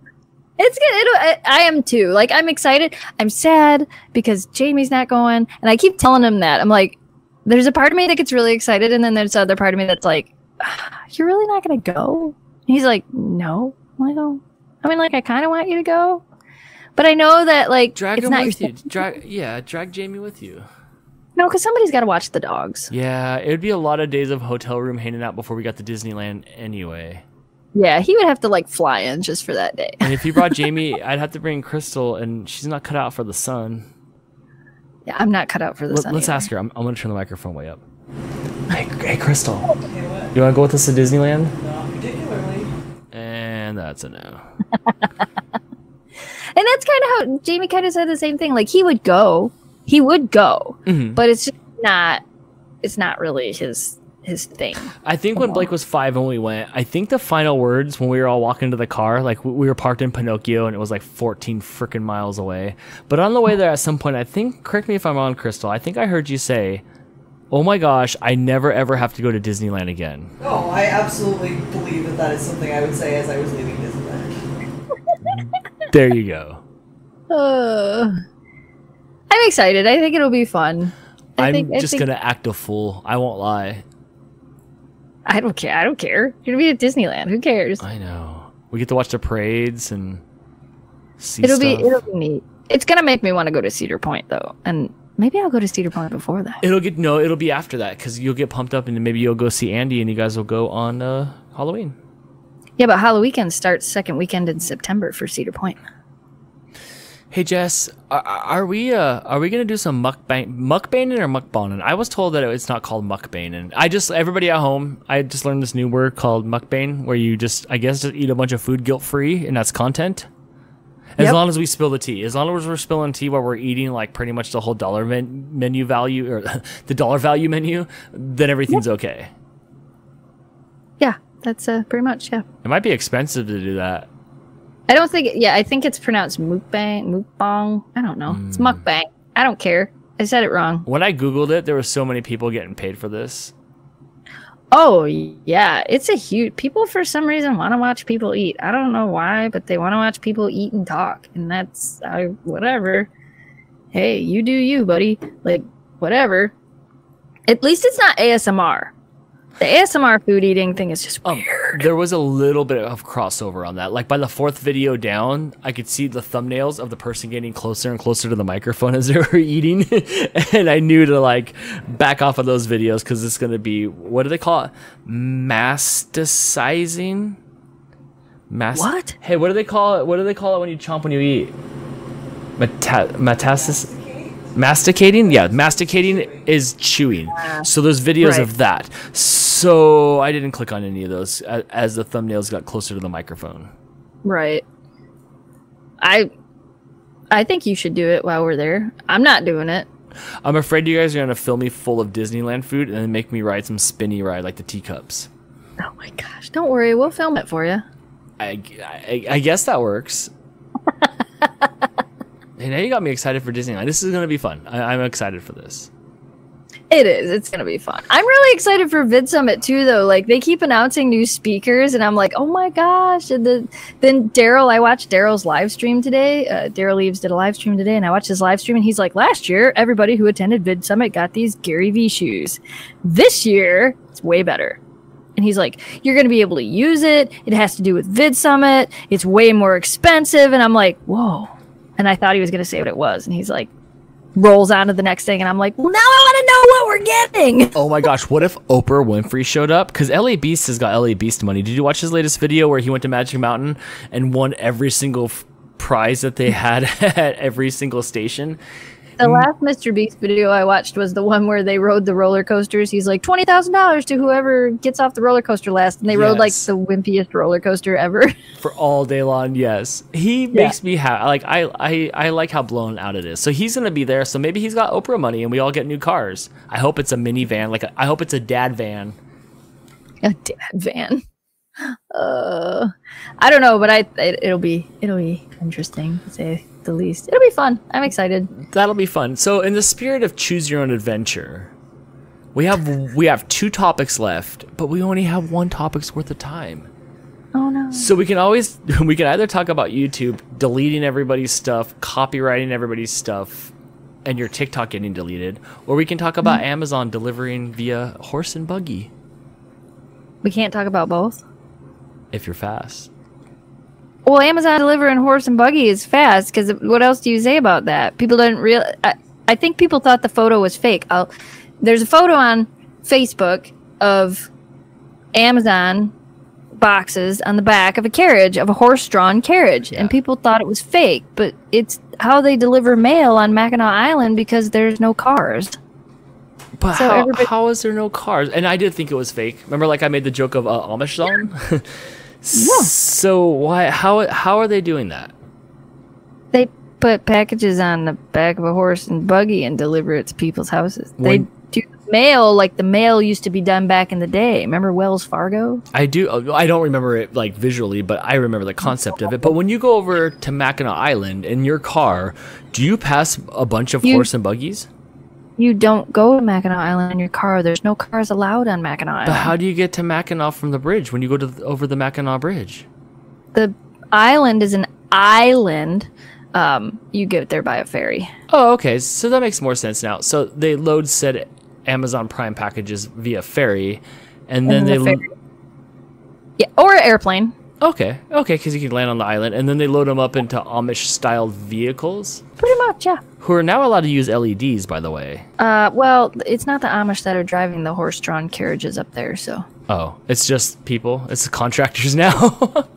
It's good. I am too. Like, I'm excited. I'm sad because Jamie's not going, and I keep telling him that. I'm like, there's a part of me that gets really excited, and then there's the other part of me that's like, you're really not going to go? And he's like, no. I don't. I mean, like, I kind of want you to go, but I know that, like, drag it's him not with your you. Drag Jamie with you. No, because somebody's got to watch the dogs. Yeah, it would be a lot of days of hotel room hanging out before we got to Disneyland anyway. Yeah, he would have to, like, fly in just for that day. And if you brought Jamie, I'd have to bring Crystal, and she's not cut out for the sun. Yeah, I'm not cut out for the sun. Let's ask her. I'm going to turn the microphone way up. Hey, Crystal. You want to go with us to Disneyland? No, particularly. And that's a no. And that's kind of how Jamie kind of said the same thing. Like, he would go, Mm-hmm. but it's just not. It's not really his thing. I think when Blake was 5 and we went, I think the final words when we were all walking to the car, like we were parked in Pinocchio and it was like 14 freaking miles away. But on the way there at some point, I think, correct me if I'm wrong, Crystal, I think I heard you say, oh my gosh, I never ever have to go to Disneyland again. Oh, I absolutely believe that is something I would say as I was leaving Disneyland. There you go. I'm excited. I think it'll be fun. I'm just going to act a fool. I won't lie. I don't care. I don't care. You're going to be at Disneyland. Who cares? I know. We get to watch the parades and see it'll stuff. It'll be neat. It's going to make me want to go to Cedar Point, though. And maybe I'll go to Cedar Point before that. It'll be after that, because you'll get pumped up and maybe you'll go see Andy and you guys will go on Halloween. Yeah, but Halloween starts second weekend in September for Cedar Point. Hey Jess, are we gonna do some mukbanging or mukbanging? I was told that it's not called mukbanging. Everybody at home, I just learned this new word called mukbang, where you just eat a bunch of food guilt free, and that's content. As long as we spill the tea, as long as we're spilling tea while we're eating like pretty much the whole dollar menu value or the dollar value menu, then everything's okay. Yeah, that's pretty much, yeah. It might be expensive to do that. I don't think, I think it's pronounced mukbang. I don't know. It's mukbang. I don't care. I said it wrong. When I Googled it, there were so many people getting paid for this. Oh, yeah. It's a huge, people for some reason want to watch people eat. I don't know why, but they want to watch people eat and talk. And that's, whatever. Hey, you do you, buddy. Like, whatever. At least it's not ASMR. The ASMR food eating thing is just weird. There was a little bit of crossover on that. Like by the 4th video down, I could see the thumbnails of the person getting closer and closer to the microphone as they were eating. And I knew to like back off of those videos because it's going to be, what do they call it? Masticizing? What? Hey, what do they call it? What do they call it when you chomp when you eat? Metastasis? Masticating? Yeah, masticating is chewing. So there's videos of that. So I didn't click on any of those as the thumbnails got closer to the microphone. Right. I think you should do it while we're there. I'm not doing it. I'm afraid you guys are going to fill me full of Disneyland food and then make me ride some spinny ride like the teacups. Oh my gosh. Don't worry. We'll film it for you. I guess that works. Hey, now you got me excited for Disneyland. This is going to be fun. I'm excited for this. It is. It's going to be fun. I'm really excited for Vid Summit too, though. Like, they keep announcing new speakers, and I'm like, oh my gosh. And then Daryl, I watched Daryl's live stream today. Daryl Leaves did a live stream today, and I watched his live stream, and he's like, last year, everybody who attended Vid Summit got these Gary V shoes. This year, it's way better. And he's like, you're going to be able to use it. It has to do with Vid Summit. It's way more expensive. And I'm like, whoa. And I thought he was going to say what it was. And he's like, rolls on to the next thing. And I'm like, well, now I want to know what we're getting. Oh my gosh. What if Oprah Winfrey showed up? Because LA Beast has got LA Beast money. Did you watch his latest video where he went to Magic Mountain and won every single prize that they had at every single station? The last Mr. Beast video I watched was the one where they rode the roller coasters. He's like, $20,000 to whoever gets off the roller coaster last. And they rode like the wimpiest roller coaster ever. For all day long, yes. He makes me happy. Like, I like how blown out it is. So he's going to be there. So maybe he's got Oprah money and we all get new cars. I hope it's a minivan. I hope it's a dad van. A dad van. I don't know, but it'll be interesting to say the least. It'll be fun. I'm excited. That'll be fun. So in the spirit of choose your own adventure, we have 2 topics left, but we only have 1 topic's worth of time. Oh no. So we can either talk about YouTube deleting everybody's stuff, copywriting everybody's stuff, and your TikTok getting deleted, or we can talk about Amazon delivering via horse and buggy. We can't talk about both? If you're fast. Well, Amazon delivering horse and buggy is fast, because what else do you say about that? People didn't realize. I think people thought the photo was fake. There's a photo on Facebook of Amazon boxes on the back of a carriage, of a horse-drawn carriage, and people thought it was fake, but it's how they deliver mail on Mackinac Island because there's no cars. But so how is there no cars? And I did think it was fake. Remember, like I made the joke of Amish zone? So why? How are they doing that? They put packages on the back of a horse and buggy and deliver it to people's houses. They do mail like the mail used to be done back in the day. Remember Wells Fargo? I do. I don't remember it like visually, but I remember the concept of it. But when you go over to Mackinac Island in your car, do you pass a bunch of horse and buggies? You don't go to Mackinac Island in your car. There's no cars allowed on Mackinac Island. But how do you get to Mackinac from the bridge when you go over the Mackinac Bridge? The island is an island. You get there by a ferry. Oh, okay. So that makes more sense now. So they load said Amazon Prime packages via ferry, and then they or airplane. Okay, because you can land on the island, and then they load them up into Amish-style vehicles? Pretty much, yeah. Who are now allowed to use LEDs, by the way. Well, it's not the Amish that are driving the horse-drawn carriages up there, so... Oh, it's just people? It's contractors now?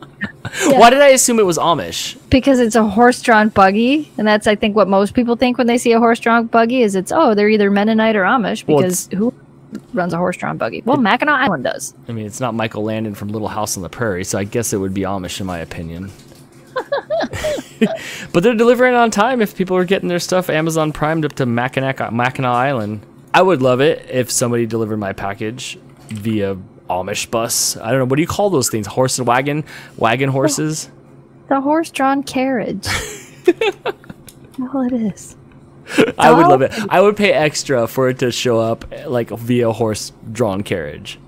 Yeah. Why did I assume it was Amish? Because it's a horse-drawn buggy, and that's, I think, what most people think when they see a horse-drawn buggy is they're either Mennonite or Amish, because who runs a horse-drawn buggy? Well, Mackinac Island does. I mean, it's not Michael Landon from Little House on the Prairie, so I guess it would be Amish in my opinion. But they're delivering on time if people are getting their stuff Amazon Primed up to Mackinac Island. I would love it if somebody delivered my package via Amish bus. I don't know, what do you call those things? Horse and wagon horses? The horse-drawn carriage. All it is. I would love it. I would pay extra for it to show up like via horse-drawn carriage.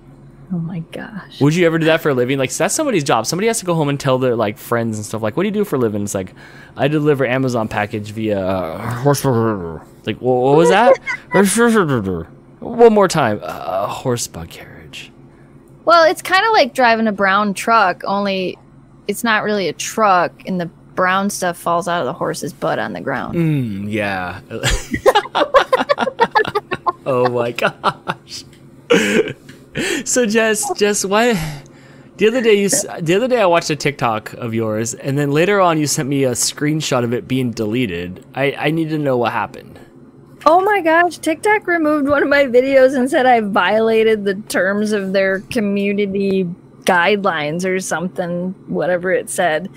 Oh my gosh. Would you ever do that for a living? Like, that's somebody's job. Somebody has to go home and tell their like friends and stuff like, what do you do for a living? It's like, I deliver Amazon package via horse. Like, what was that? One more time. Horse bug carriage. Well, it's kind of like driving a brown truck, only it's not really a truck, and the brown stuff falls out of the horse's butt on the ground. Yeah. Oh my gosh. So Jess, why? The other day I watched a TikTok of yours, and then later on you sent me a screenshot of it being deleted. I need to know what happened. Oh my gosh, TikTok removed one of my videos and said I violated the terms of their community guidelines or something, whatever it said.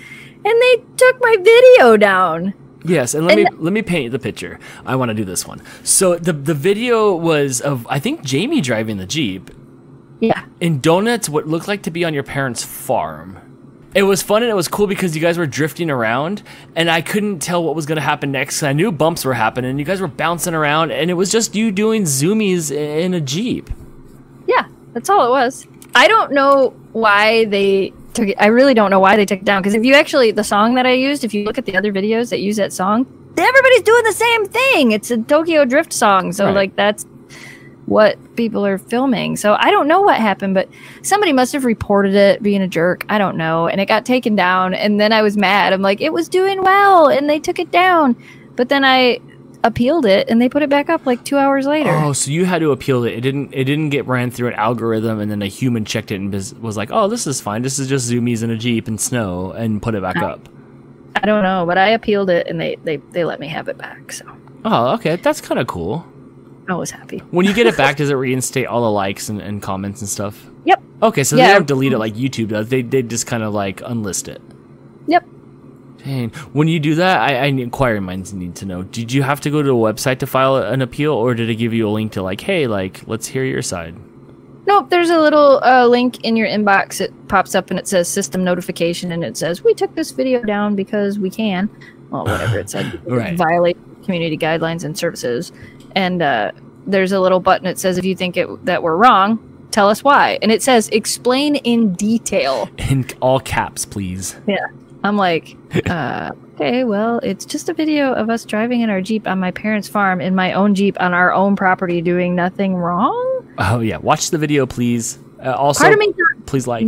And they took my video down. Yes, and let me paint the picture. I want to do this one. So the video was of, I think, Jamie driving the Jeep. Yeah. In donuts, what looked like to be on your parents' farm. It was fun and it was cool because you guys were drifting around, and I couldn't tell what was going to happen next. I knew bumps were happening. You guys were bouncing around, and it was just you doing zoomies in a Jeep. Yeah, that's all it was. I don't know why they took it. I really don't know why they took it down, because if you actually, the song that I used, if you look at the other videos that use that song, everybody's doing the same thing. It's a Tokyo Drift song, so right. Like that's what people are filming. So I don't know what happened, but somebody must have reported it being a jerk. I don't know. And it got taken down, and then I was mad. I'm like, it was doing well, and they took it down. But then I appealed it, and they put it back up like 2 hours later. Oh, so you had to appeal it. It didn't get ran through an algorithm, and then a human checked it and was like, oh, this is fine. This is just zoomies in a Jeep and snow, and put it back up. I don't know, but I appealed it, and they let me have it back. So. Oh, okay. That's kind of cool. I was happy. When you get it back, does it reinstate all the likes and comments and stuff? Yep. Okay, so they don't delete it like YouTube does. They just kind of like unlist it. Yep. Dang. When you do that, inquiring minds need to know. Did you have to go to a website to file an appeal, or did it give you a link to like, hey, like, let's hear your side? Nope, there's a little link in your inbox. It pops up and it says system notification, and it says, we took this video down because we can. Well, whatever it said. Right. Violate community guidelines and services. And there's a little button that says, if you think that we're wrong, tell us why. And it says, explain in detail. In all caps, please. Yeah. I'm like, okay, well, it's just a video of us driving in our Jeep on my parents' farm, in my own Jeep on our own property, doing nothing wrong. Oh, yeah. Watch the video, please. Also, part of me thought, please like.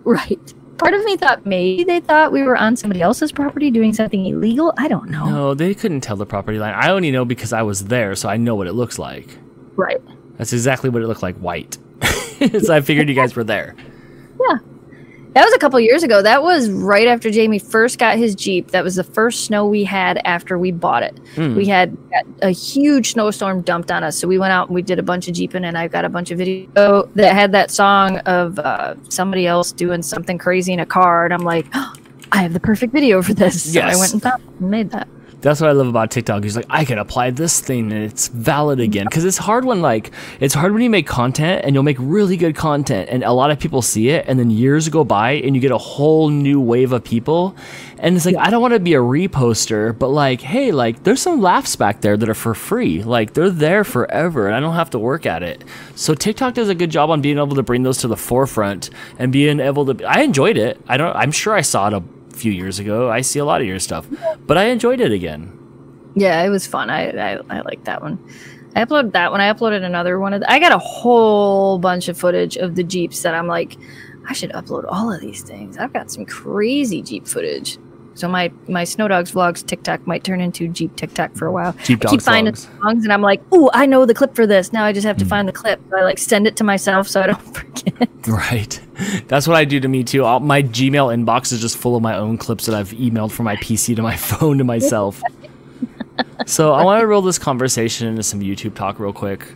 Right. Part of me thought maybe they thought we were on somebody else's property doing something illegal. I don't know. No, they couldn't tell the property line. I only know because I was there, so I know what it looks like. Right. That's exactly what it looked like, white. So I figured you guys were there. Yeah. That was a couple years ago. That was right after Jamie first got his Jeep. That was the first snow we had after we bought it. We had a huge snowstorm dumped on us. So we went out and we did a bunch of Jeeping, and I've got a bunch of videos that had that song of somebody else doing something crazy in a car. And I'm like, oh, I have the perfect video for this. Yes. So I went and found it and made that. That's what I love about TikTok. He's like, I can apply this thing and it's valid again. Because it's hard when you make content and you'll make really good content and a lot of people see it, and then years go by and you get a whole new wave of people. And it's like, I don't want to be a reposter, but like, hey, like there's some laughs back there that are for free. Like they're there forever and I don't have to work at it. So TikTok does a good job on being able to bring those to the forefront and being able to, I enjoyed it. I'm sure I saw it a few years ago. I see a lot of your stuff, but I enjoyed it again. Yeah, it was fun. I like that one. I uploaded that one. I uploaded another one. I got a whole bunch of footage of the Jeeps that I'm like, I should upload all of these things. I've got some crazy Jeep footage. So my Snow Dogs Vlogs TikTok might turn into Jeep TikTok for a while. Jeep I keep Dogs finding Vlogs. songs, and I'm like, ooh, I know the clip for this. Now I just have to find the clip. So I like send it to myself so I don't forget. Right. That's what I do to me too. My Gmail inbox is just full of my own clips that I've emailed from my PC to my phone to myself. So I want to roll this conversation into some YouTube talk real quick.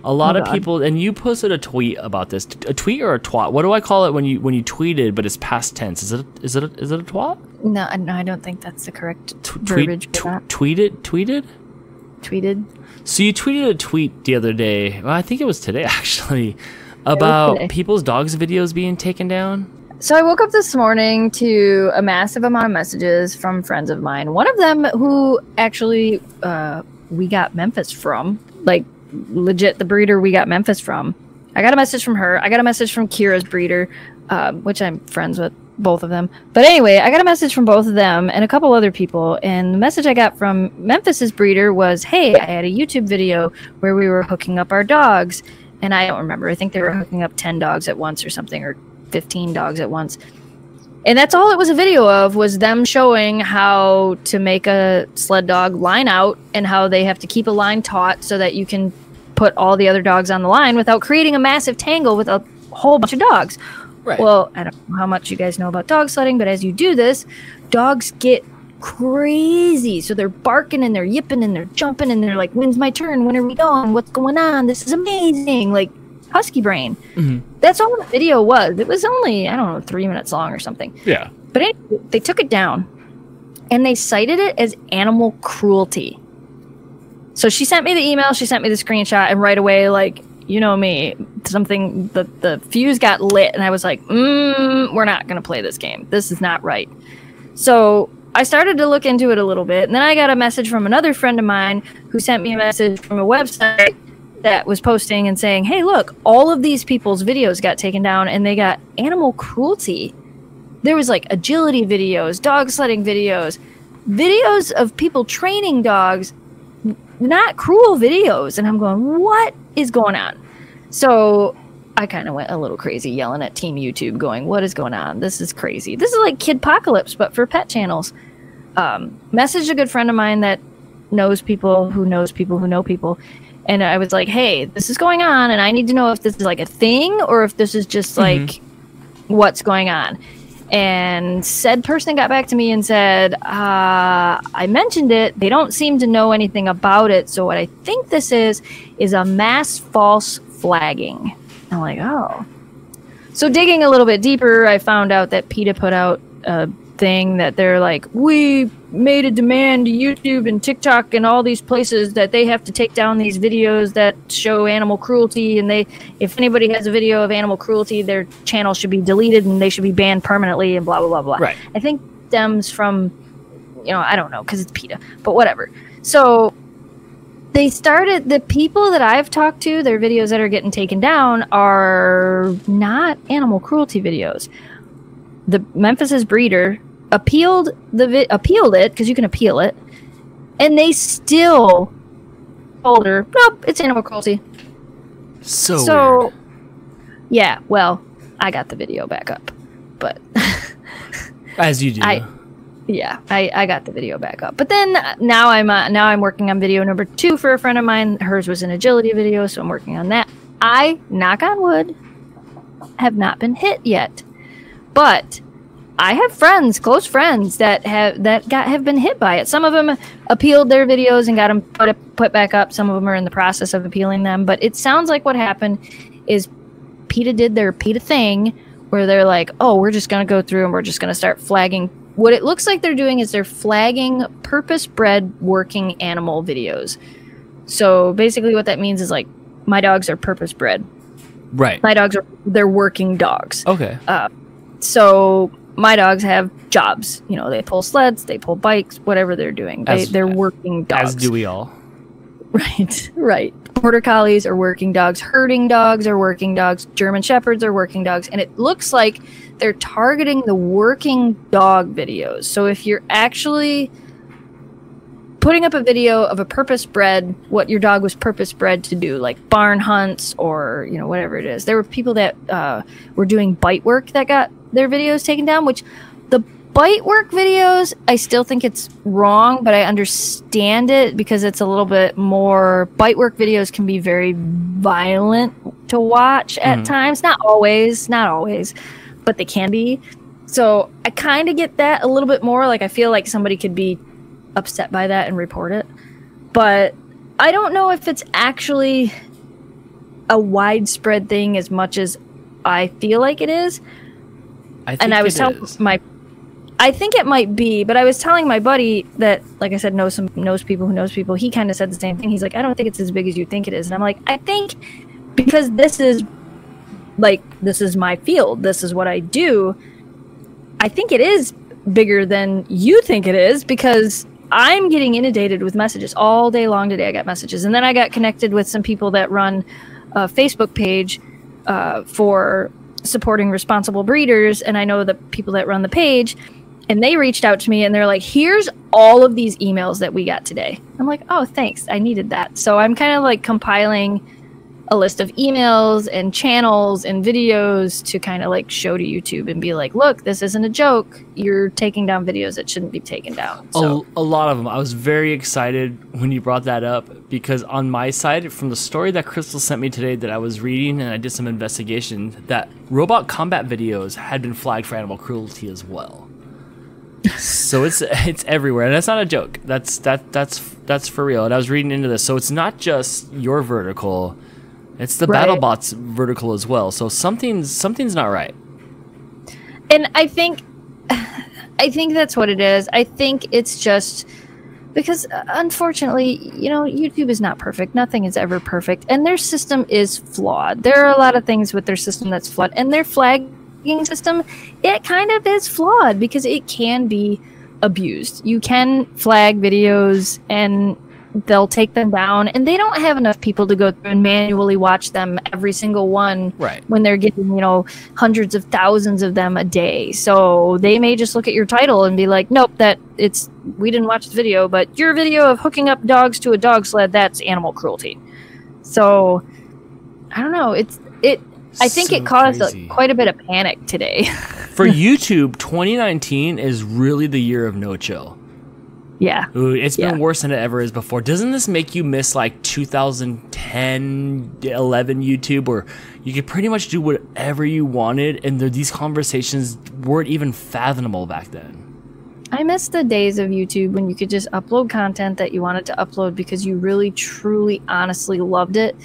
A lot of people, and you posted a tweet about this. A tweet or a twat? What do I call it when you tweeted, but it's past tense? Is it a twat? No, I don't think that's the correct verbiage for that. Tweeted. So you tweeted a tweet the other day. Well, I think it was today actually, about people's dogs' videos being taken down. So I woke up this morning to a massive amount of messages from friends of mine. One of them who actually we got Memphis from, like legit the breeder we got Memphis from. I got a message from her. I got a message from Kira's breeder, which I'm friends with both of them. But anyway, I got a message from both of them and a couple other people. And the message I got from Memphis's breeder was, hey, I had a YouTube video where we were hooking up our dogs. And I don't remember. I think they were hooking up 10 dogs at once or something, or 15 dogs at once. And that's all it was a video of, was them showing how to make a sled dog line out and how they have to keep a line taut so that you can put all the other dogs on the line without creating a massive tangle with a whole bunch of dogs. Right. Well, I don't know how much you guys know about dog sledding, but as you do this, dogs get crazy. So they're barking and they're yipping and they're jumping and they're like, when's my turn? When are we going? What's going on? This is amazing. Like, husky brain. Mm-hmm. That's all the video was. It was only, I don't know, 3 minutes long or something. Yeah. But anyway, they took it down and they cited it as animal cruelty. So she sent me the email, she sent me the screenshot, and right away, like, you know me, something, the fuse got lit, and I was like, we're not going to play this game. This is not right. So I started to look into it a little bit, and then I got a message from another friend of mine who sent me a message from a website that was posting and saying, hey, look, all of these people's videos got taken down and they got animal cruelty. There was like agility videos, dog sledding videos, videos of people training dogs, not cruel videos. And I'm going, what is going on? So I kind of went a little crazy yelling at Team YouTube going, what is going on? This is crazy. This is like Kidpocalypse, but for pet channels. Messaged a good friend of mine that knows people who know people. And I was like, hey, this is going on, and I need to know if this is like a thing or if this is just like what's going on. And said person got back to me and said, I mentioned it. They don't seem to know anything about it. So what I think this is a mass false flagging. I'm like, oh. So digging a little bit deeper, I found out that PETA put out a thing that they're like, we made a demand to YouTube and TikTok and all these places that they have to take down these videos that show animal cruelty, and if anybody has a video of animal cruelty, their channel should be deleted and they should be banned permanently and blah blah blah blah. Right. I think stems from, I don't know, because it's PETA, but whatever. So they started, the people that I've talked to, their videos that are getting taken down are not animal cruelty videos. The Memphis's breeder appealed it, because you can appeal it, and they still told her, nope, it's animal cruelty. So weird. Yeah, well, I got the video back up, but as you do. I got the video back up. But then now I'm working on video number 2 for a friend of mine. Hers was an agility video, so I'm working on that. I, knock on wood, have not been hit yet. But I have friends, close friends, that have been hit by it. Some of them appealed their videos and got them put back up. Some of them are in the process of appealing them. But it sounds like what happened is PETA did their PETA thing, where they're like, oh, we're just going to go through and we're just going to start flagging. What it looks like they're doing is they're flagging purpose-bred working animal videos. So basically what that means is, like, my dogs are purpose-bred. Right. My dogs they're working dogs. Okay. So my dogs have jobs. They pull sleds, they pull bikes, whatever they're doing. They're working dogs. As do we all. Right. Border Collies are working dogs. Herding dogs are working dogs. German Shepherds are working dogs. And it looks like they're targeting the working dog videos. So if you're actually putting up a video of a purpose-bred, what your dog was purpose-bred to do, like barn hunts or, whatever it is. There were people that were doing bite work that got their videos taken down, which the bite work videos, I still think it's wrong, but I understand it because it's a little bit more. Bite work videos can be very violent to watch at times. Not always, but they can be. So I kind of get that a little bit more. Like, I feel like somebody could be upset by that and report it. But I don't know if it's actually a widespread thing as much as I feel like it is. I think it might be, but I was telling my buddy that, like I said, knows people who knows people. He kind of said the same thing. He's like, I don't think it's as big as you think it is. And I'm like, I think because this is my field. This is what I do. I think it is bigger than you think it is because I'm getting inundated with messages all day long today. I got messages. And then I got connected with some people that run a Facebook page for supporting responsible breeders. And I know the people that run the page. And they reached out to me and they're like, here's all of these emails that we got today. I'm like, oh, thanks. I needed that. So I'm kind of like compiling a list of emails and channels and videos to kind of like show to YouTube and be like, look, this isn't a joke. You're taking down videos that shouldn't be taken down. So. A lot of them. I was very excited when you brought that up because on my side, from the story that Crystal sent me today that I was reading and I did some investigation, that robot combat videos had been flagged for animal cruelty as well. So it's everywhere, and that's not a joke. That's for real. And I was reading into this, so it's not just your vertical; it's the BattleBots vertical as well. So something's not right. And I think that's what it is. I think it's just because, unfortunately, YouTube is not perfect. Nothing is ever perfect, and their system is flawed. There are a lot of things with their system that's flawed, and their flagging system, it kind of is flawed because it can be abused. You can flag videos and they'll take them down, and they don't have enough people to go through and manually watch them every single one when they're getting hundreds of thousands of them a day. So they may just look at your title and be like, nope, we didn't watch the video, but your video of hooking up dogs to a dog sled, that's animal cruelty. So I don't know, I think it caused quite a bit of panic today. For YouTube, 2019 is really the year of no chill. Yeah. Ooh, it's been worse than it ever is before. Doesn't this make you miss like 2010, 11 YouTube, where you could pretty much do whatever you wanted, and these conversations weren't even fathomable back then? I miss the days of YouTube when you could just upload content that you wanted to upload because you really, truly, honestly loved it.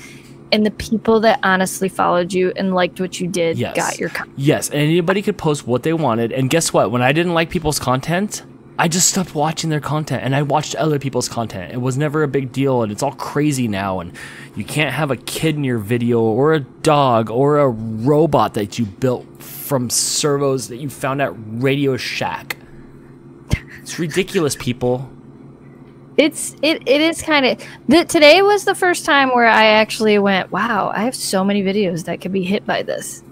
And the people that honestly followed you and liked what you did got your content. Yes, and anybody could post what they wanted. And guess what? When I didn't like people's content, I just stopped watching their content and I watched other people's content. It was never a big deal, and it's all crazy now. And you can't have a kid in your video or a dog or a robot that you built from servos that you found at Radio Shack. It's ridiculous, people. It is kind of today was the first time where I actually went, wow, I have so many videos that could be hit by this.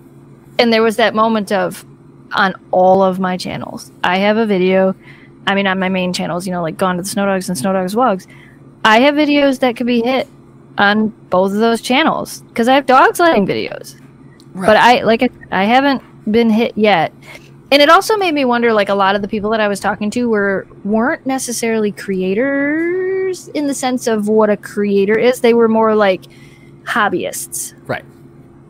And there was that moment of, on all of my channels, I have a video, on my main channels, like Gone to the Snow Dogs and Snow Dogs Vlogs, I have videos that could be hit on both of those channels because I have dog sledding videos. Right. But I haven't been hit yet. And it also made me wonder, like, a lot of the people that I was talking to weren't necessarily creators in the sense of what a creator is. They were more like hobbyists. Right.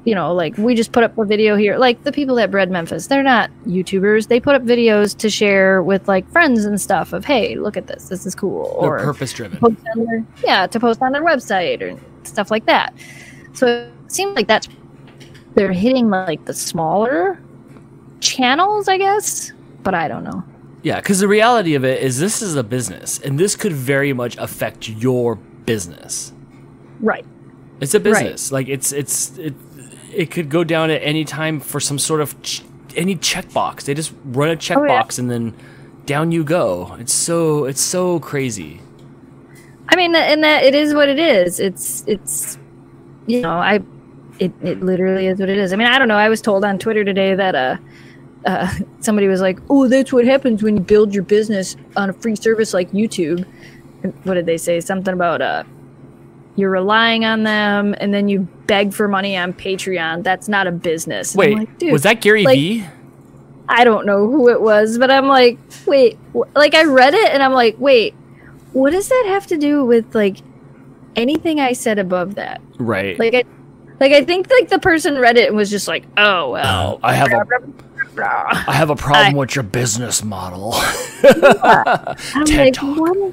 Like, we just put up a video here. Like, the people that bred Memphis, they're not YouTubers. They put up videos to share with, like, friends and stuff of, hey, look at this. This is cool. They're purpose-driven. To post on their website or stuff like that. So it seems like they're hitting, like, the smaller channels, I guess, but I don't know. Yeah, because the reality of it is this is a business, and this could very much affect your business. Right. It's a business. Right. Like it could go down at any time for some sort of any checkbox. They just run a checkbox and then down you go. It's so crazy. And that it is what it is. It's it literally is what it is. I don't know. I was told on Twitter today that somebody was like, oh, that's what happens when you build your business on a free service like YouTube. What did they say? Something about you're relying on them and then you beg for money on Patreon. That's not a business. Wait, was that Gary Vee? I don't know who it was, but I'm like, wait, like I read it and I'm like, wait, what does that have to do with like anything I said above that? Right. Like I think like the person read it and was just like, oh well, I have a problem with your business model. I'm like, what?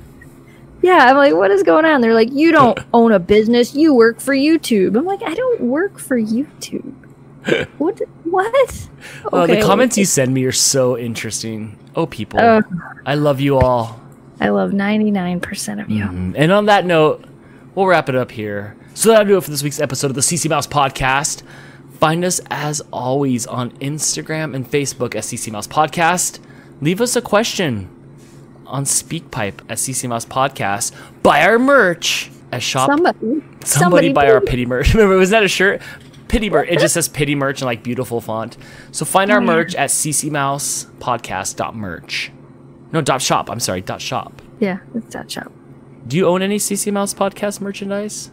Yeah, I'm like, what is going on? They're like, you don't own a business, you work for YouTube. I'm like, I don't work for YouTube. What? The comments you send me are so interesting. Oh, people. I love you all. I love 99% of you. And on that note, we'll wrap it up here. So that'll do it for this week's episode of the CC Mouse Podcast. Find us, as always, on Instagram and Facebook at CC Mouse Podcast. Leave us a question on SpeakPipe at CC Mouse Podcast. Buy our merch at shop. Somebody buy our pity merch. Remember, was that a shirt? Pity merch. It just says pity merch in like beautiful font. So find our merch at ccmousepodcast.merch. No, .shop. I'm sorry, .shop. Yeah, it's .shop. Do you own any CC Mouse Podcast merchandise?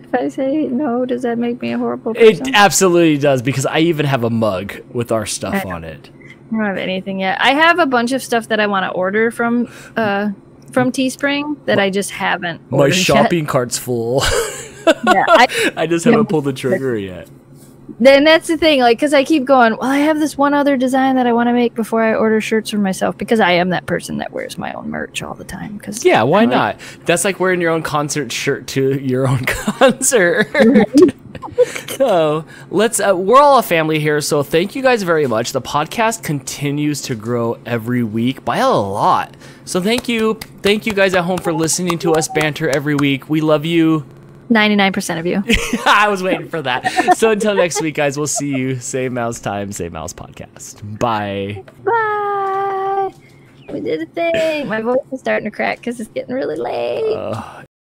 If I say no, does that make me a horrible person? It absolutely does, because I even have a mug with our stuff on it. I don't have anything yet. I have a bunch of stuff that I want to order from Teespring that I just haven't ordered. My shopping cart's full. Yeah, I just haven't pulled the trigger yet. Then that's the thing, like, because I keep going, well, I have this one other design that I want to make before I order shirts for myself, because I am that person that wears my own merch all the time. Cause yeah, why not? That's like wearing your own concert shirt to your own concert. So we're all a family here, so thank you guys very much. The podcast continues to grow every week by a lot. So thank you guys at home for listening to us banter every week. We love you. 99% of you. I was waiting for that. So until next week, guys, we'll see you. Same mouse time, same mouse podcast. Bye. Bye. We did a thing. My voice is starting to crack because it's getting really late.